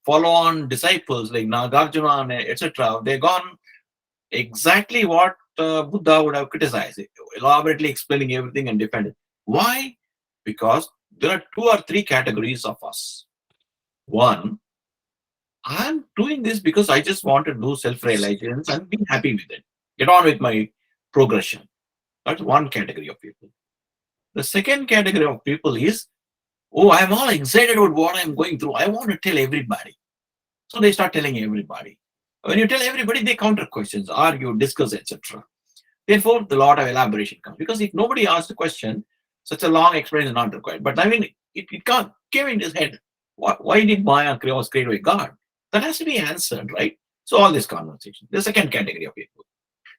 follow-on disciples like Nagarjuna and etc., they've gone exactly what Buddha would have criticized, elaborately explaining everything and defending. Why? Because there are 2 or 3 categories of us. One, I'm doing this because I just want to do self-realization and be happy with it. Get on with my progression. That's one category of people. The second category of people is, oh, I'm all excited about what I'm going through. I want to tell everybody. So they start telling everybody. When you tell everybody, they counter questions, argue, discuss, etc. Therefore, the lot of elaboration comes. Because if nobody asks the question, such a long explanation is not required. But I mean, it can't came in his head. Why did Maya was created by God? That has to be answered, right? So all this conversation. The second category of people.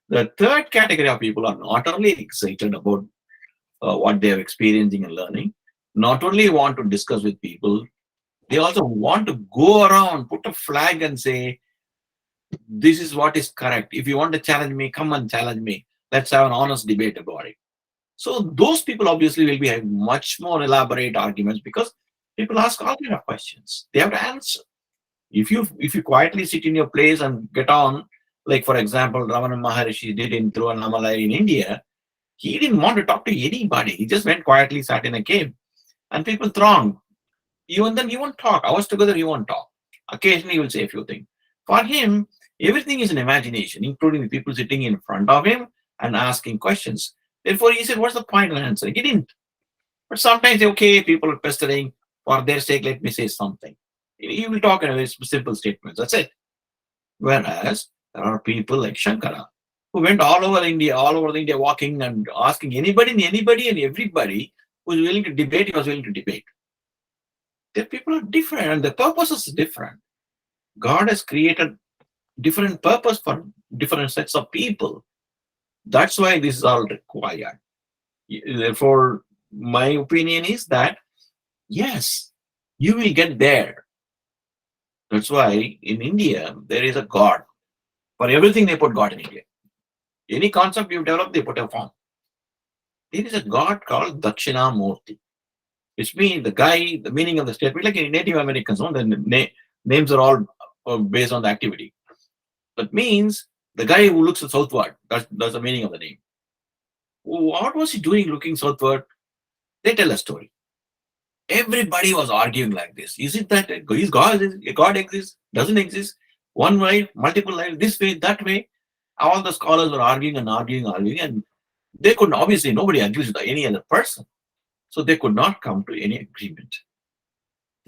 The third category of people are not only excited about what they are experiencing and learning, not only want to discuss with people, they also want to go around, put a flag and say, this is what is correct. If you want to challenge me, come and challenge me. Let's have an honest debate about it. So those people obviously will be having much more elaborate arguments because people ask all kind of questions. They have to answer. If you quietly sit in your place and get on, like for example, Ramana Maharishi did in Tiruvannamalai in India, he didn't want to talk to anybody. He just went quietly, sat in a cave, and people thronged. Even then, he won't talk. Hours together, he won't talk. Occasionally, he will say a few things. For him, everything is an imagination, including the people sitting in front of him and asking questions. Therefore, he said, "What's the point of answering?" He didn't. But sometimes, okay, people are pestering for their sake. Let me say something. He will talk in a very simple statements. That's it. Whereas there are people like Shankara who went all over India, walking and asking anybody, and everybody who was willing to debate. He was willing to debate. The people are different, and the purpose is different. God has created different purpose for different sets of people. That's why this is all required. Therefore, my opinion is that yes, you will get there. That's why in India there is a God. For everything they put God in India. Any concept you develop, they put a form. There is a God called Dakshinamurti. Which means the meaning of the statement, like in Native Americans, the names are all based on the activity. That means the guy who looks southward, that's the meaning of the name. What was he doing looking southward? They tell a story. Everybody was arguing like this. Is it that God exists? Doesn't exist? One way, multiple lives, this way, that way. All the scholars were arguing, and they couldn't, obviously, nobody agrees with any other person. So they could not come to any agreement.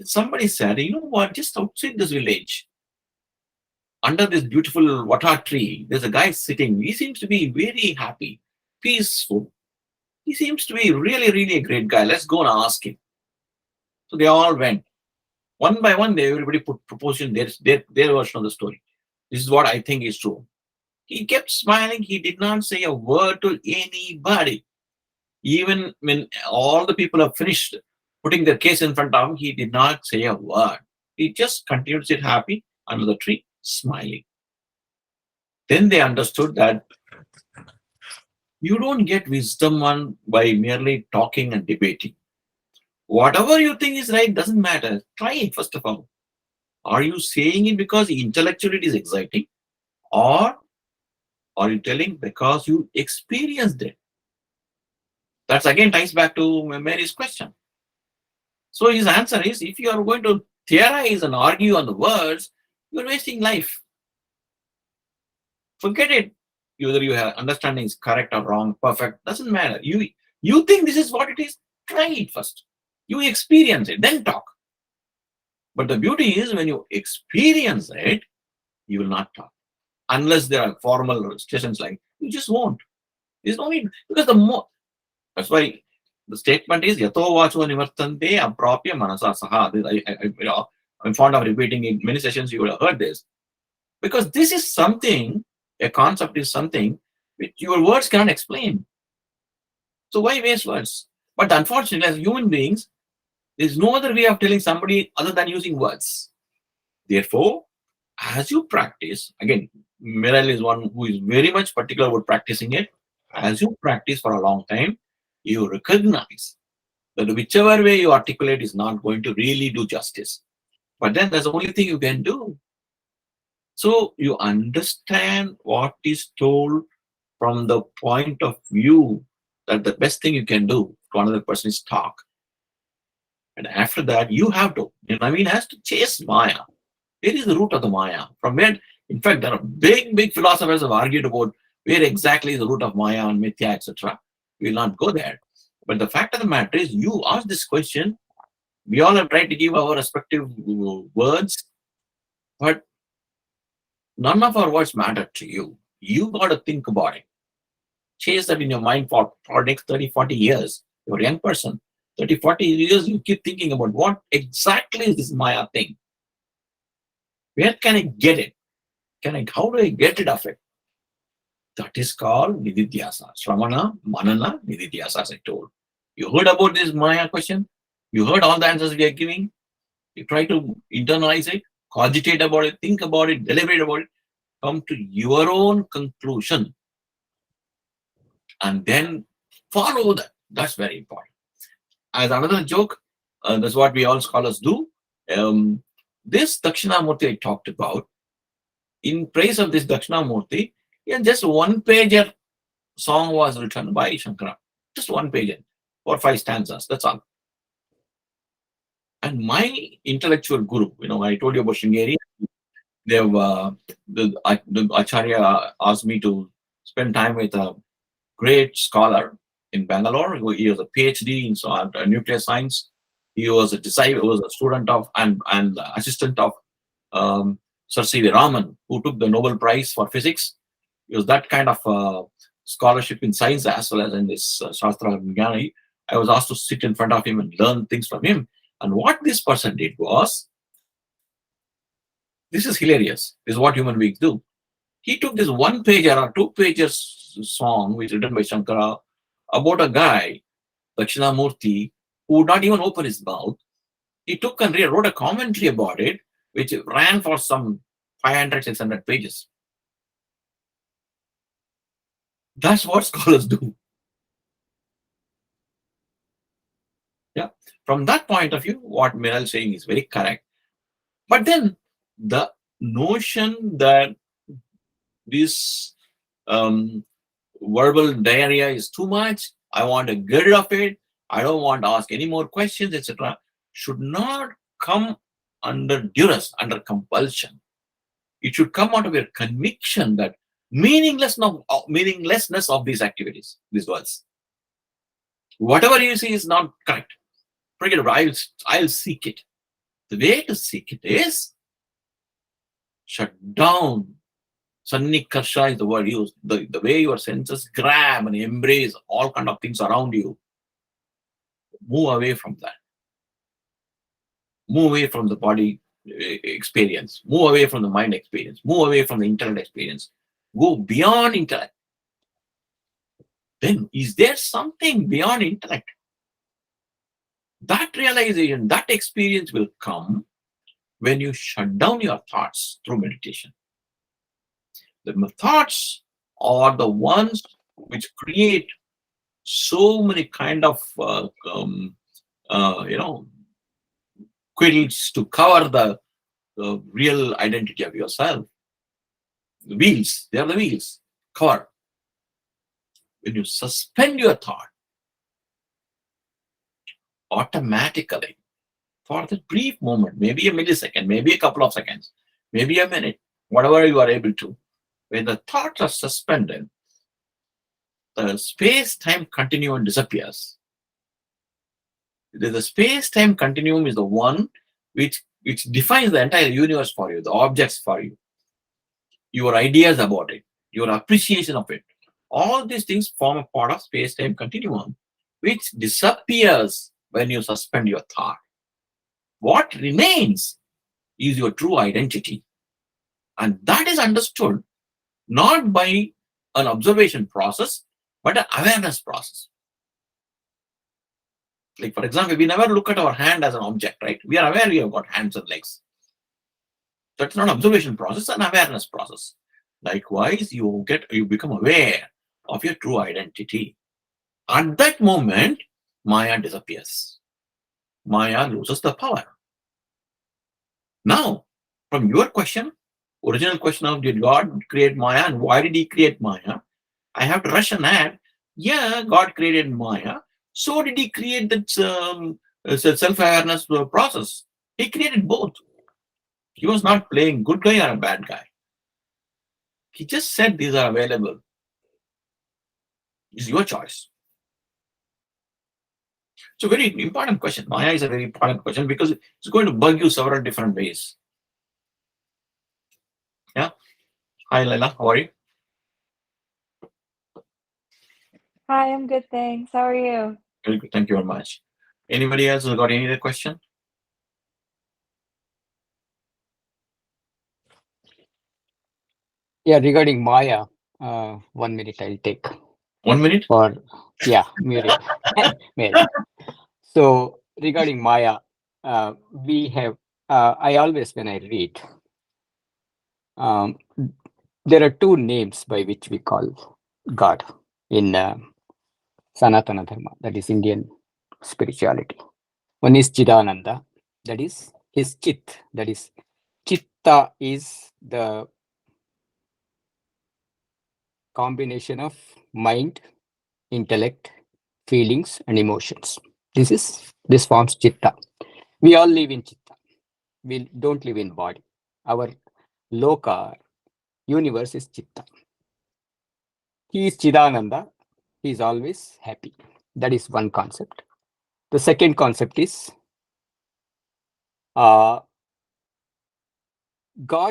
Somebody said, you know what, just outside this village, under this beautiful water tree, there's a guy sitting. He seems to be very happy, peaceful. He seems to be really, really a great guy. Let's go and ask him. So they all went. One by one, everybody proposed their version of the story. This is what I think is true. He kept smiling. He did not say a word to anybody. Even when all the people have finished putting their case in front of him, he did not say a word. He just continued to sit happy under the tree, smiling. Then they understood that you don't get wisdom by merely talking and debating. Whatever you think is right doesn't matter. Try it first of all. Are you saying it because intellectually it is exciting? Or are you telling because you experienced it? That again ties back to Mary's question. So his answer is, if you are going to theorize and argue on the words, you're wasting life. Forget it. Whether your understanding is correct or wrong, perfect, doesn't matter. You think this is what it is, try it first. You experience it, then talk. But the beauty is when you experience it, you will not talk. Unless there are formal stations like, you just won't. There's no need. Because that's why the statement is, Yato vacho nivartante aprapya manasa saha. I'm fond of repeating it. Many sessions you would have heard this. Because this is something, a concept is something which your words cannot explain. So why waste words? But unfortunately, as human beings, there's no other way of telling somebody other than using words. Therefore, as you practice, again, Meryl is one who is very much particular about practicing it. As you practice for a long time, you recognize that whichever way you articulate is not going to really do justice. But then that's the only thing you can do. So you understand what is told from the point of view that the best thing you can do to another person is talk. And after that, you have to, has to chase Maya. It is the root of the Maya. From where, in fact, there are big philosophers have argued about where exactly is the root of Maya and Mithya, etc. We will not go there. But the fact of the matter is, you ask this question, we all have tried to give our respective words, but none of our words matter to you. You got to think about it. Chase that in your mind for next 30, 40 years. You're a young person. 30, 40 years, you keep thinking about what exactly is this Maya thing? Where can I get it? How do I get rid of it? That is called Nididhyasa. Shravana, Manana, Nididhyasa, as I told. You heard about this Maya question? You heard all the answers we are giving? You try to internalize it, cogitate about it, think about it, deliberate about it, come to your own conclusion. and then follow that. That's very important. As another joke, that's what we all scholars do. This Dakshinamurti I talked about, in praise of this Dakshinamurti, yeah, just one pager song was written by Shankara. Just one pager for 5 stanzas. That's all. And my intellectual guru, I told you about Shringeri. They've the Acharya asked me to spend time with a great scholar in Bangalore. He was a PhD in nuclear science. He was a disciple, was a student of and assistant of Sir C.V. Raman, who took the Nobel Prize for physics. It was that kind of scholarship in science as well as in this Shastra Vijnani. I was asked to sit in front of him and learn things from him. And what this person did was, this is hilarious. This is what human beings do. He took this one pager or 2 pages song, which is written by Shankara, about a guy, Dakshinamurti, who would not even open his mouth. He took and wrote a commentary about it, which ran for some 500, 600 pages. That's what scholars do. Yeah. From that point of view, what Miral is saying is very correct. But then the notion that this verbal diarrhea is too much, I want to get rid of it, I don't want to ask any more questions, etc., should not come under duress, under compulsion. It should come out of your conviction that meaninglessness of these activities, these words. Whatever you see is not correct. Forget about it. I'll seek it. The way to seek it is shut down. Sannikarsha is the word used. The way your senses grab and embrace all kind of things around you. Move away from that. Move away from the body experience. Move away from the mind experience. Move away from the intellect experience. Go beyond intellect. Then is there something beyond intellect? That realization, that experience will come when you shut down your thoughts through meditation. The thoughts are the ones which create so many kind of quills to cover the real identity of yourself. The wheels, they are the wheels. Cover. When you suspend your thought, automatically, for that brief moment, maybe a millisecond, maybe a couple of seconds, maybe a minute, whatever you are able to, when the thoughts are suspended, the space-time continuum disappears. The space-time continuum is the one which defines the entire universe for you, the objects for you, your ideas about it, your appreciation of it. All these things form a part of space-time continuum, which disappears when you suspend your thought. What remains is your true identity. And that is understood not by an observation process, but an awareness process. Like, for example, we never look at our hand as an object, right? We are aware we have got hands and legs. That's not an observation process, an awareness process. Likewise, you become aware of your true identity. At that moment, Maya disappears. Maya loses the power. Now, from your question, original question of did God create Maya and why did he create Maya? I have to rush and add, yeah, God created Maya. So did he create that self-awareness process? He created both. He was not playing good guy or a bad guy. He just said these are available. It's your choice. It's a very important question. Maya is a very important question because it's going to bug you several different ways. Yeah. Hi, Laila. How are you? Hi, I'm good, thanks. How are you? Very good. Thank you very much. Anybody else got any other question? Yeah, regarding Maya, 1 minute I'll take. 1 minute? Or, yeah, Mary. Mary. So, regarding Maya, we have, I always, when I read, there are two names by which we call God. in Sanatana Dharma, that is Indian spirituality. One is Chidananda, that is his Chit, that is Chitta is the combination of mind, intellect, feelings, and emotions. This forms Chitta. We all live in Chitta. We don't live in body. Our Loka, universe is Chitta. He is Chidananda. He is always happy. That is one concept. The second concept is God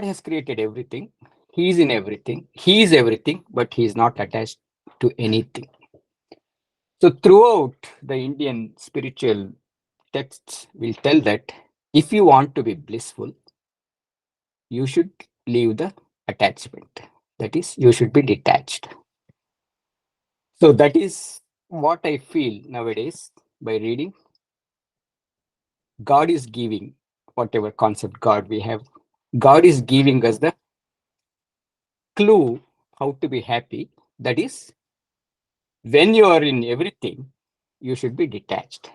has created everything. He is in everything. He is everything, but he is not attached to anything. So throughout the Indian spiritual texts will tell that if you want to be blissful, you should leave the attachment. That is, you should be detached. So that is what I feel nowadays by reading. God is giving whatever concept God we have. God is giving us the clue how to be happy. That is, when you are in everything, you should be detached.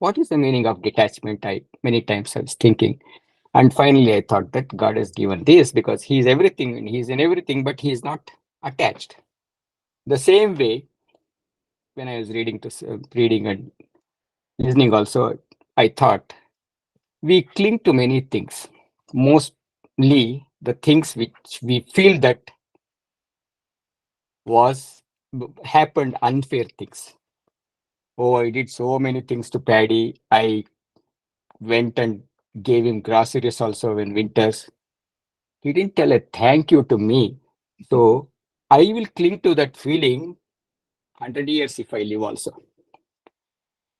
What is the meaning of detachment? Many times I was thinking. And finally, I thought that God has given this because He is everything and He is in everything, but He is not attached. The same way, when I was reading and listening also, I thought we cling to many things. Mostly the things which we feel that was happened unfair things. Oh, I did so many things to Paddy. I went and gave him groceries also in winters. He didn't tell a thank you to me. So I will cling to that feeling 100 years if I live also.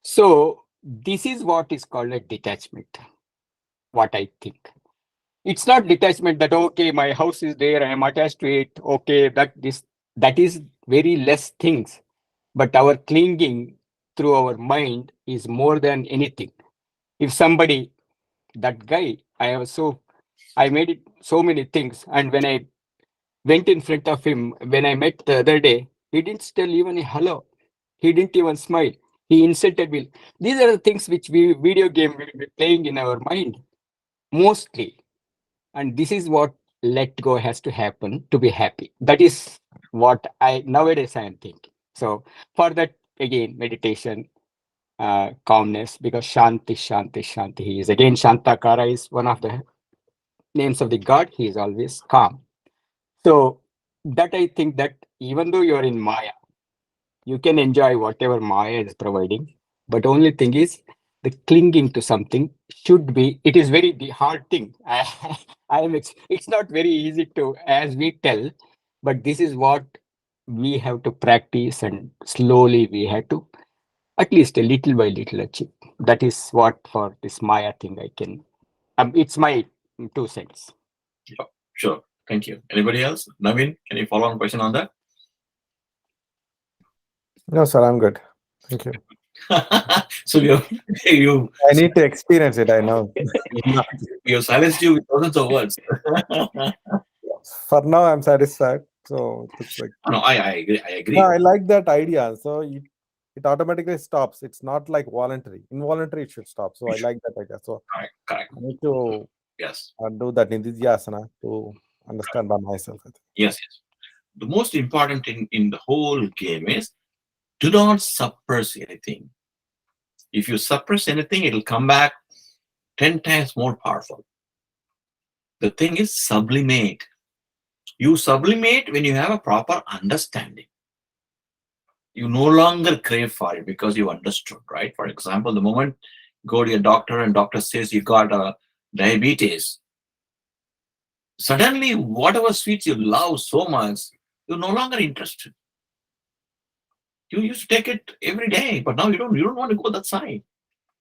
So this is what is called a detachment, what I think. It's not detachment that, okay, my house is there, I am attached to it. Okay, that is very less things. But our clinging through our mind is more than anything. If somebody, that guy, I made it so many things. And when I went in front of him, when I met the other day, he didn't tell even a hello. He didn't even smile. He insulted me. These are the things which we video game will be playing in our mind mostly. And this is what let go has to happen to be happy. That is what I nowadays I am thinking. So for that, again, meditation, calmness, because Shanti, Shanti, Shanti. He is again Shantakara is one of the names of the God. He is always calm. So that I think that even though you're in Maya, you can enjoy whatever Maya is providing. But only thing is the clinging to something should be, it is very the hard thing. It's not very easy to, as we tell, but this is what we have to practice and slowly we have to at least a little by little achieve. That is what for this Maya thing I can, it's my 2 cents. Yeah, sure. Thank you. Anybody else? Naveen, can you follow on question on that? No, sir, I'm good. Thank you. So you I need to experience it. I know. you silenced you with thousands of words. For now, I'm satisfied. So it's like, No, I agree. I no, agree. I like that idea. So it automatically stops. It's not like voluntary. Involuntary, it should stop. So I like that idea. So Correct. Correct. I need to Yes. do that nididhyasana to understand by myself. I think. Yes. Yes. The most important thing in the whole game is do not suppress anything. If you suppress anything, it'll come back 10 times more powerful. The thing is sublimate. You sublimate when you have a proper understanding. You no longer crave for it because you understood, right? For example, the moment you go to your doctor and doctor says you got a diabetes, suddenly whatever sweets you love so much, you're no longer interested. You used to take it every day, but now you don't want to go that side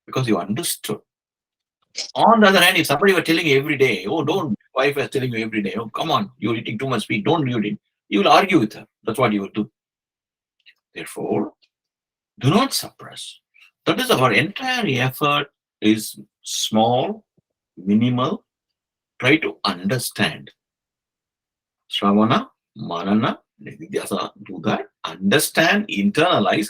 because you understood. On the other hand, if somebody were telling you every day, oh, don't, wife was telling you every day, oh, come on, you're eating too much sweet, don't eat it. You will argue with her. That's what you will do. Therefore, do not suppress. That is our entire effort is small, minimal. Try to understand. Shravana, Manana, Nididhyasana, do that, understand, internalize,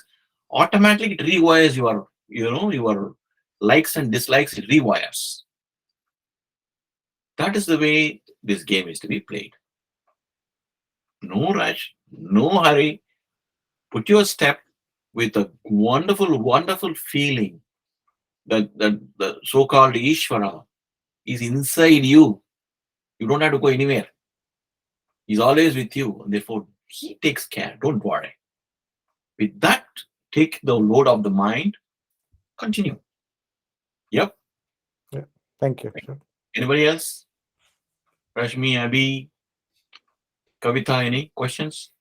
automatically it rewires your, your likes and dislikes, it rewires. That is the way this game is to be played. No rush, no hurry. Put your step with a wonderful, wonderful feeling that the so-called Ishvara is inside you. You don't have to go anywhere. He's always with you. And therefore, he takes care. Don't worry. With that, take the load of the mind. Continue. Yep. Yeah. Thank you. Sure. Anybody else? Rashmi, Abhi, Kavita, any questions?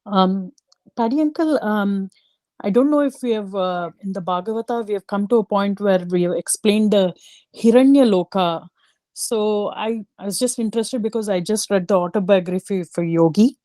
Paddy uncle, I don't know if we have in the Bhagavata we have come to a point where we have explained the Hiranya Loka. So I was just interested because I just read the autobiography for Yogi,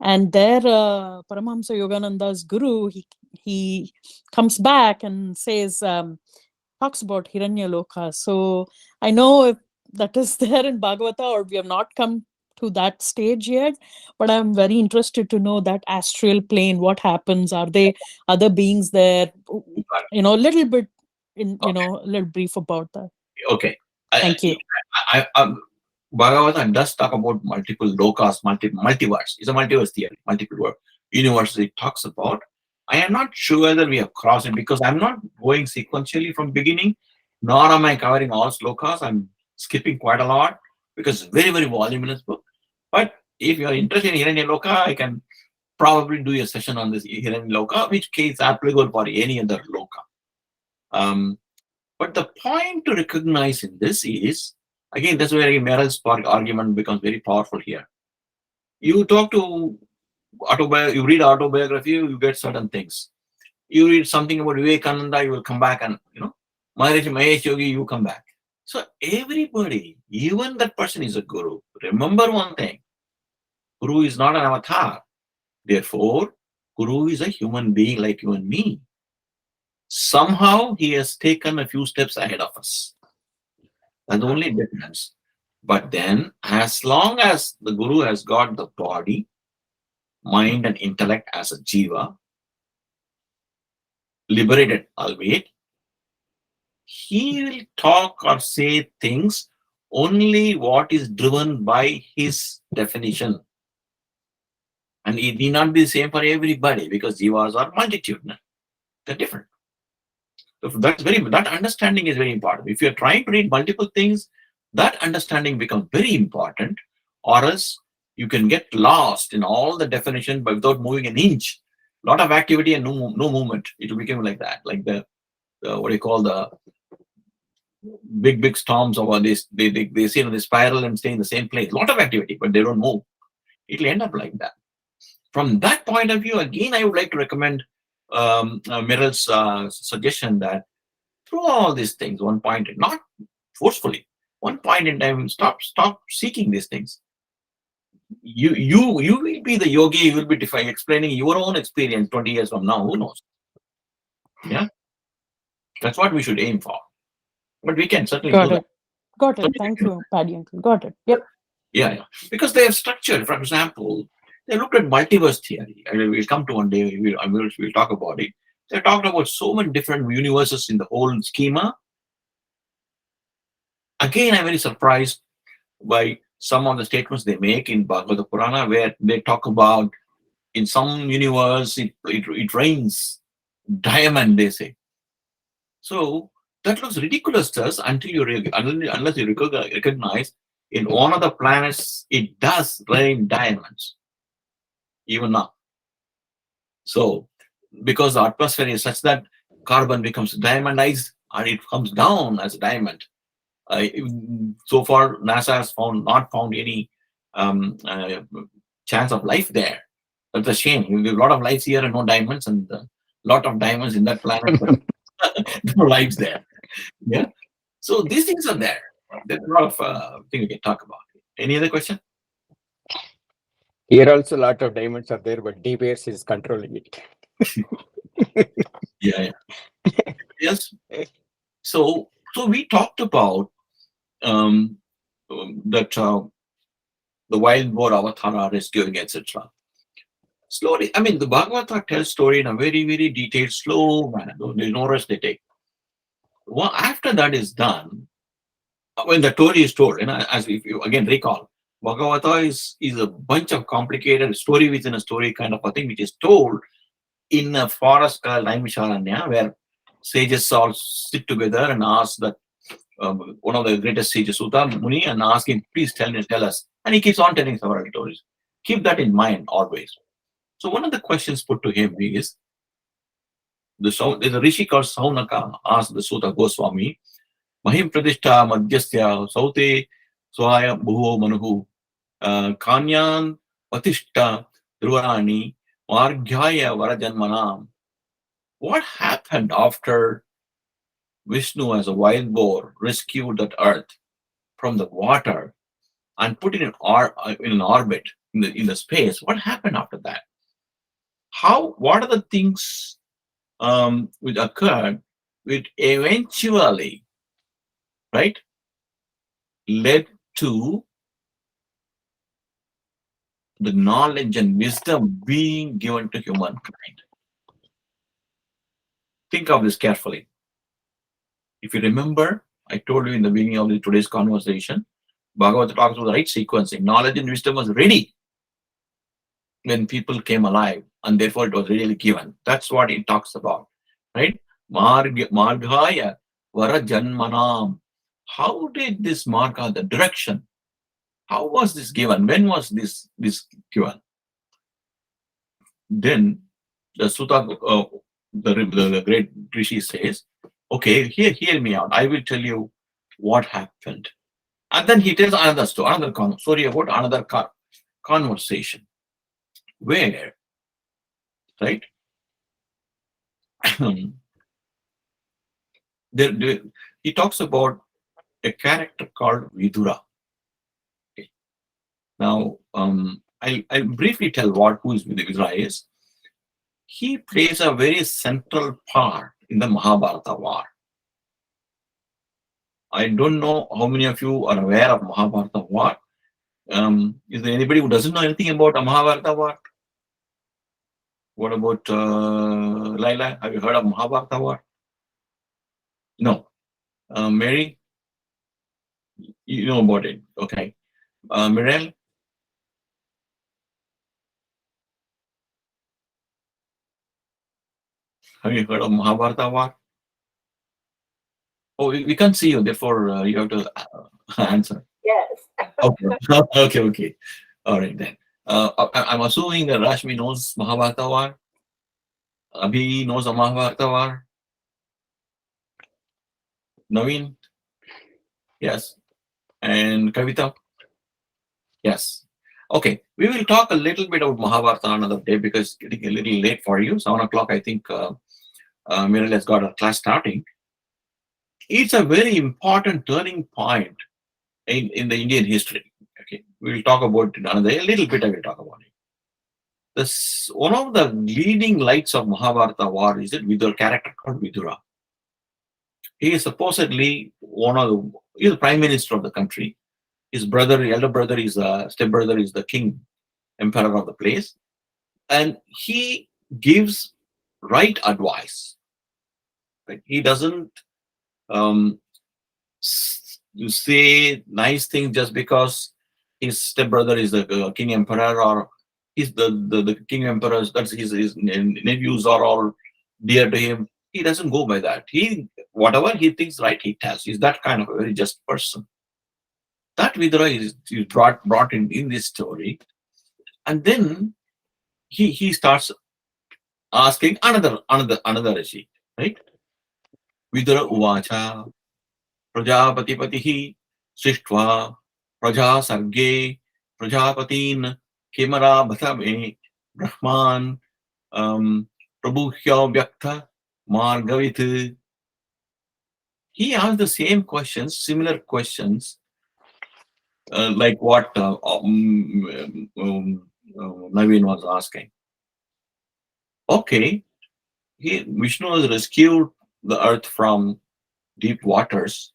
and there Paramahamsa Yogananda's guru he comes back and says talks about Hiranya Loka. So I know if that is there in Bhagavata or we have not come to that stage yet, but I'm very interested to know that astral plane, what happens, are there other beings there, a little bit a little brief about that. Okay. Thank you. Bhagavatam does talk about multiple lokas, multiverse. It's a multiverse theory, multiple universes it talks about. I am not sure whether we have crossed it because I'm not going sequentially from beginning, nor am I covering all slokas. I'm skipping quite a lot because it's very, very voluminous book. But if you are interested in Hiranya Loka, I can probably do a session on this Hiranya Loka, which is applicable for any other loka. But the point to recognize in this is, again, that's where Merrill's argument becomes very powerful here. You talk to you read autobiography, you get certain things. You read something about Vivekananda, you will come back and, Maharishi Mahesh Yogi, you come back. So everybody, even that person is a guru. Remember one thing, guru is not an avatar. Therefore, guru is a human being like you and me. Somehow he has taken a few steps ahead of us. That's the only difference. But then, as long as the guru has got the body, mind, and intellect as a jiva, liberated albeit, he will talk or say things only what is driven by his definition. And it need not be the same for everybody because jivas are multitudinal. They're different. So that understanding is very important. If you're trying to read multiple things, that understanding becomes very important, or else you can get lost in all the definition but without moving an inch. A lot of activity and no movement. It will become like that, like the what do you call the big storms over this. They sit in the spiral and stay in the same place. A lot of activity, but they don't move. It'll end up like that. From that point of view, again, I would like to recommend Merrill's suggestion that through all these things, one point, not forcefully, one point in time, stop seeking these things. You will be the yogi. You will be explaining your own experience 20 years from now. Who knows? Yeah, that's what we should aim for. But we can certainly do that. Got it. Thank you, Paddy uncle. Got it. Yep. Yeah. Because they have structured. For example, they looked at multiverse theory. We'll come to one day. We'll talk about it. They talked about so many different universes in the whole schema. Again, I'm very surprised by some of the statements they make in Bhagavata Purana, where they talk about in some universe it rains diamond, they say. So that looks ridiculous to us unless you recognize in one of the planets it does rain diamonds, even now. So because the atmosphere is such that carbon becomes diamondized and it comes down as a diamond. So far, NASA has not found any chance of life there. That's a shame. There's a lot of lives here and no diamonds, and a lot of diamonds in that planet, but no lives there. Yeah. So these things are there. There's a lot of things we can talk about. Any other question? Here also a lot of diamonds are there, but De Beers is controlling it. Yeah. Yes. So we talked about that the wild boar avatar rescuing, etc. Slowly, I mean, the Bhagavata tells story in a very, very detailed, slow manner. There's no rush they take. Well, after that is done, when the story is told, as if you again recall, Bhagavata is a bunch of complicated story within a story kind of a thing, which is told in a forest called Naimisharanya, where sages all sit together and ask that one of the greatest sages, Sutta Muni, and ask him, please tell us. And he keeps on telling several stories. Keep that in mind always. So one of the questions put to him is, there's a rishi called Saunaka asked the Sutta Goswami, Mahim Pradishta Madhyasya Saute Swaya Bhuvo Manuhu Kanyan Patishta Dhruvarani Margyaya Varajanmanam. What happened after Vishnu as a wild boar rescued that earth from the water and put it in an orbit in the space? What happened after that? What are the things which occurred which eventually, right, led to the knowledge and wisdom being given to humankind? Think of this carefully. If you remember, I told you in the beginning of today's conversation, Bhagavata talks about the right sequencing. Knowledge and wisdom was ready when people came alive, and therefore it was really given. That's what it talks about, right? Margaya Varajanmanam. How did this marga, the direction, how was this given? When was this given? Then the Sutta, the great Rishi says, okay, hear me out. I will tell you what happened. And then he tells another story, about another conversation where, right, he talks about a character called Vidura. Okay. Now, I'll briefly tell who Vidura is. He plays a very central part in the Mahabharata war. I don't know how many of you are aware of Mahabharata war. Is there anybody who doesn't know anything about a Mahabharata war? What about Laila? Have you heard of Mahabharata war? No. Mary? You know about it. Okay. Mirel? Have you heard of Mahabharata war? Oh, we can't see you, therefore you have to answer. Yes. Okay. All right then. I'm assuming that Rashmi knows Mahabharata war. Abhi knows the Mahabharata war. Naveen? Yes. And Kavita? Yes. Okay. We will talk a little bit about Mahabharata another day because it's getting a little late for you. 7 o'clock, I think Mirel has got a class starting. It's a very important turning point in the Indian history. Okay. We will talk about it another day. A little bit I will talk about it. One of the leading lights of Mahabharata war is a character called Vidura. He is supposedly he's the prime minister of the country. His elder brother stepbrother is the king, emperor of the place. And he gives right advice. Right? He doesn't say nice things just because his stepbrother is the king emperor, or he's the king emperor, that's his nephews are all dear to him. He doesn't go by that. Whatever he thinks right, he tells. He's that kind of a very just person. That Vidura is brought in this story, and then he starts asking another rishi, right? Vidura uvacha prajapati patihi srishtva praja sarge prajapatin kimara bhatame brahman prabhuhya vyakta margavit. He asked the same questions, similar questions, like what Naveen was asking. Okay, Vishnu has rescued the earth from deep waters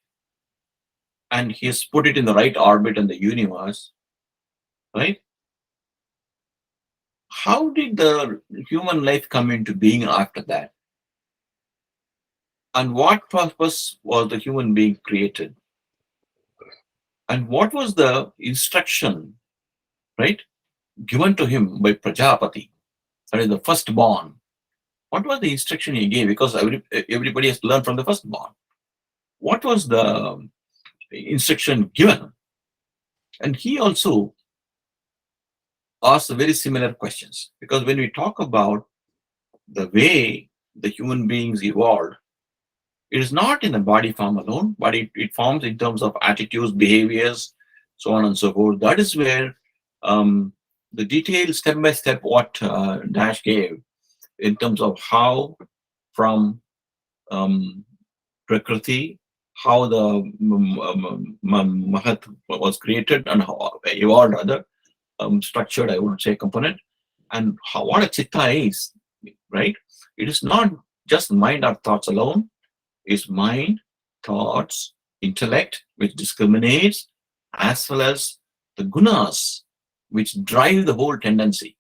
and he has put it in the right orbit in the universe. right? How did the human life come into being after that? And what purpose was the human being created? And what was the instruction, right, given to him by Prajapati, that is the firstborn? What was the instruction he gave? Because everybody has to learn from the firstborn. What was the instruction given? And he also asked very similar questions. Because when we talk about the way the human beings evolved, it is not in the body form alone, but it forms in terms of attitudes, behaviors, so on and so forth. That is where the detailed step by step what Dash gave in terms of how from Prakriti, how the Mahat was created and how evolved, rather structured, I would say, component, and how what a chitta is, right? It is not just mind or thoughts alone. It's mind, thoughts, intellect, which discriminates, as well as the gunas, which drive the whole tendency,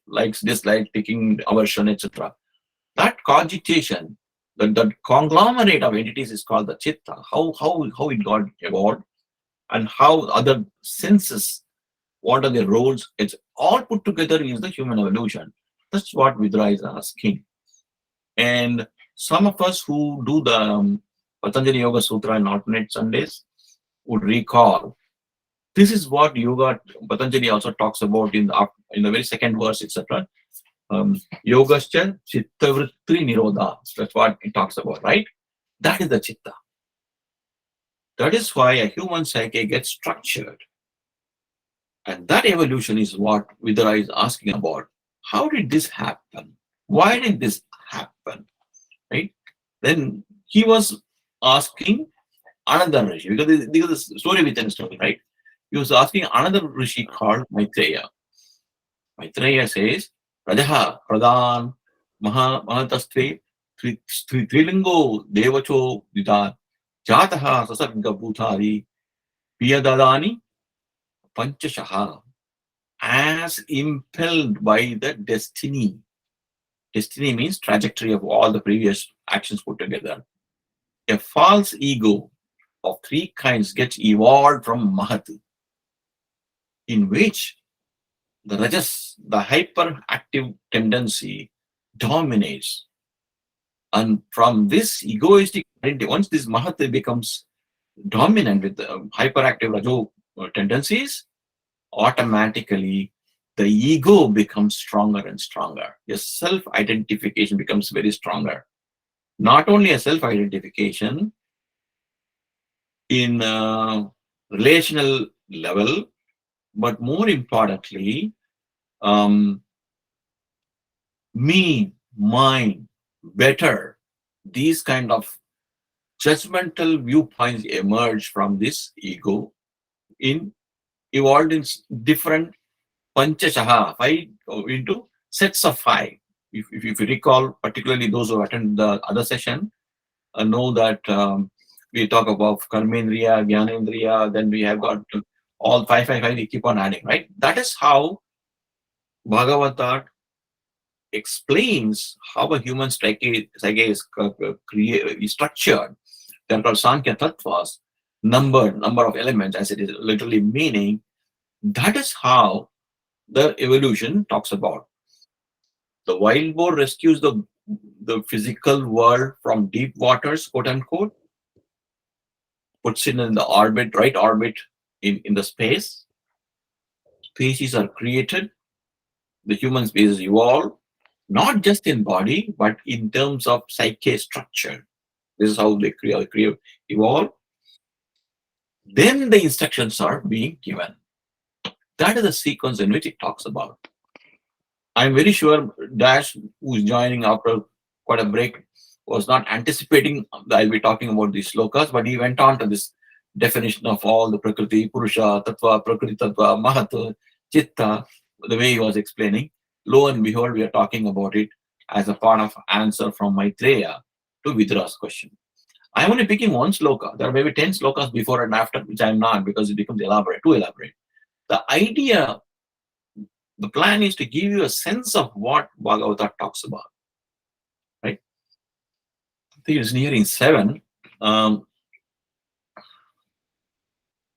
likes, dislike, picking, aversion, etc. That cogitation, that conglomerate of entities is called the chitta. How it got evolved, and how other senses, what are their roles? It's all put together is the human evolution. That's what Vidra is asking. And some of us who do the Patanjali Yoga Sutra on alternate Sundays would recall this is what yoga Patanjali also talks about in the very second verse, etc. Yogascha chitta vritti nirodha. That's what it talks about, right? That is the chitta. That is why a human psyche gets structured. And that evolution is what Vidura is asking about. How did this happen? Why did this happen? Right? Then he was asking another Rishi, because this is a story within a story, right? He was asking another Rishi called Maitreya. Maitreya says, Rajaha Pradhan Mahatastve Trilingo Devacho Vidat Jataha Sasarga Bhutari Piyadadani Panchashaha, as impelled by the destiny. Destiny means trajectory of all the previous actions put together. A false ego of three kinds gets evolved from Mahat, in which the Rajas, the hyperactive tendency, dominates. And from this egoistic identity, once this Mahat becomes dominant with the hyperactive Rajo tendencies, automatically the ego becomes stronger and stronger. Your self-identification becomes very stronger. Not only a self-identification in a relational level, but more importantly, me, mine, better, these kind of judgmental viewpoints emerge from this ego, evolved in different Panchashaha, 5 into sets of 5. If you recall, particularly those who attend the other session, know that we talk about Karmendriya, Jnanendriya, then we have got all 5, we keep on adding, right? That is how Bhagavata explains how a human psyche is structured. They're called Sankhya Tattvas, number of elements, as it is literally meaning. That is how the evolution talks about. The wild boar rescues the physical world from deep waters, quote unquote, puts it in the orbit, right orbit in the space. Species are created. The human species evolve, not just in body, but in terms of psyche structure. This is how they evolve. Then the instructions are being given. That is the sequence in which it talks about. I'm very sure Dash, who is joining after quite a break, was not anticipating that I'll be talking about these slokas, but he went on to this definition of all the Prakriti, Purusha, Tattva, Prakriti Tattva, Mahat, Chitta, the way he was explaining. Lo and behold, we are talking about it as a part of answer from Maitreya to Vidra's question. I'm only picking one sloka. There are maybe 10 slokas before and after, which I'm not, because it becomes elaborate, too elaborate. The idea the plan is to give you a sense of what Bhagavata talks about. Right? I think it's nearing 7.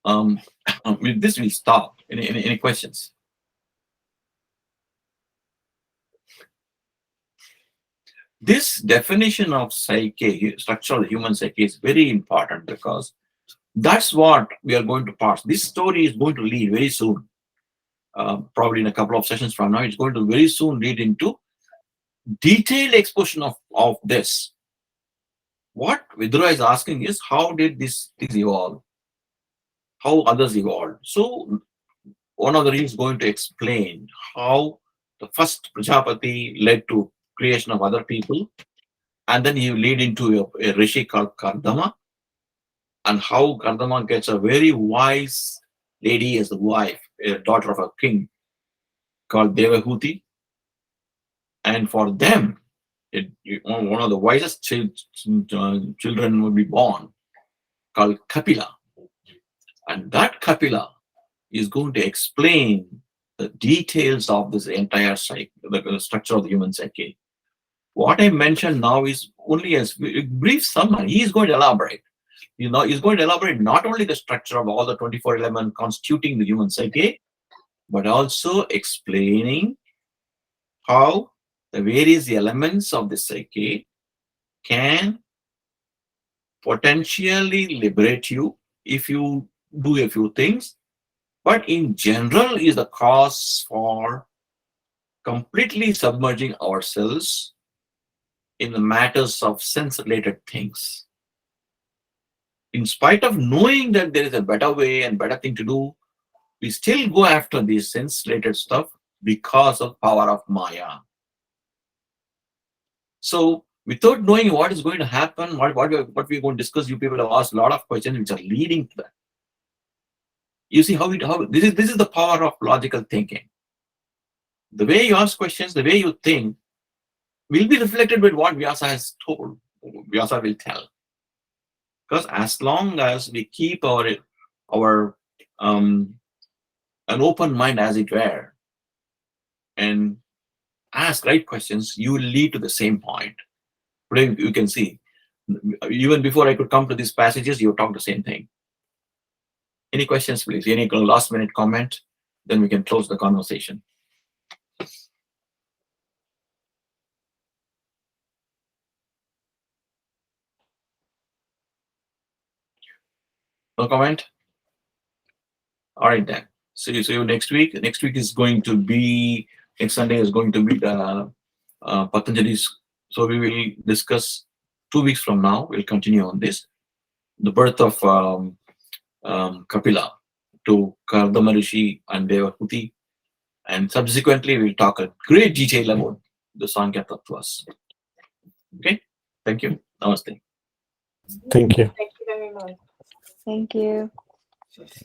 With this, we'll stop. Any questions? This definition of psyche, structure of the human psyche, is very important because that's what we are going to pass. This story is going to lead very soon. Probably in a couple of sessions from now, it's going to very soon lead into detailed exposition of this. What Vidura is asking is, how did these things evolve? How others evolved? So one of the reasons is going to explain how the first Prajapati led to creation of other people, and then he will lead into a rishi called Kardama, and how Kardama gets a very wise lady as the wife, a daughter of a king called Devahuti, and for them, one of the wisest children will be born called Kapila, and that Kapila is going to explain the details of this entire psyche, the structure of the human psyche. What I mentioned now is only a brief summary. He is going to elaborate. He's going to elaborate not only the structure of all the 24 elements constituting the human psyche, but also explaining how the various elements of the psyche can potentially liberate you if you do a few things, but in general is the cause for completely submerging ourselves in the matters of sense-related things. In spite of knowing that there is a better way and better thing to do, we still go after this sense-related stuff because of power of Maya. So, without knowing what is going to happen, what we're going to discuss, you people have asked a lot of questions which are leading to that. You see how this is the power of logical thinking. The way you ask questions, the way you think, will be reflected with what Vyasa has told. Vyasa will tell. Because as long as we keep our an open mind, as it were, and ask right questions, you will lead to the same point. Today you can see, even before I could come to these passages, you talk the same thing. Any questions, please? Any last minute comment? Then we can close the conversation. No comment? All right then. See you next week. Next week is going to be, next Sunday is going to be the Patanjali's. So we will discuss 2 weeks from now. We'll continue on this. The birth of Kapila to Kardama Rishi and Devahuti. And subsequently, we'll talk in great detail about the Sankhya Tattvas. Okay? Thank you. Namaste. Thank you. Thank you very much. Thank you. Yes.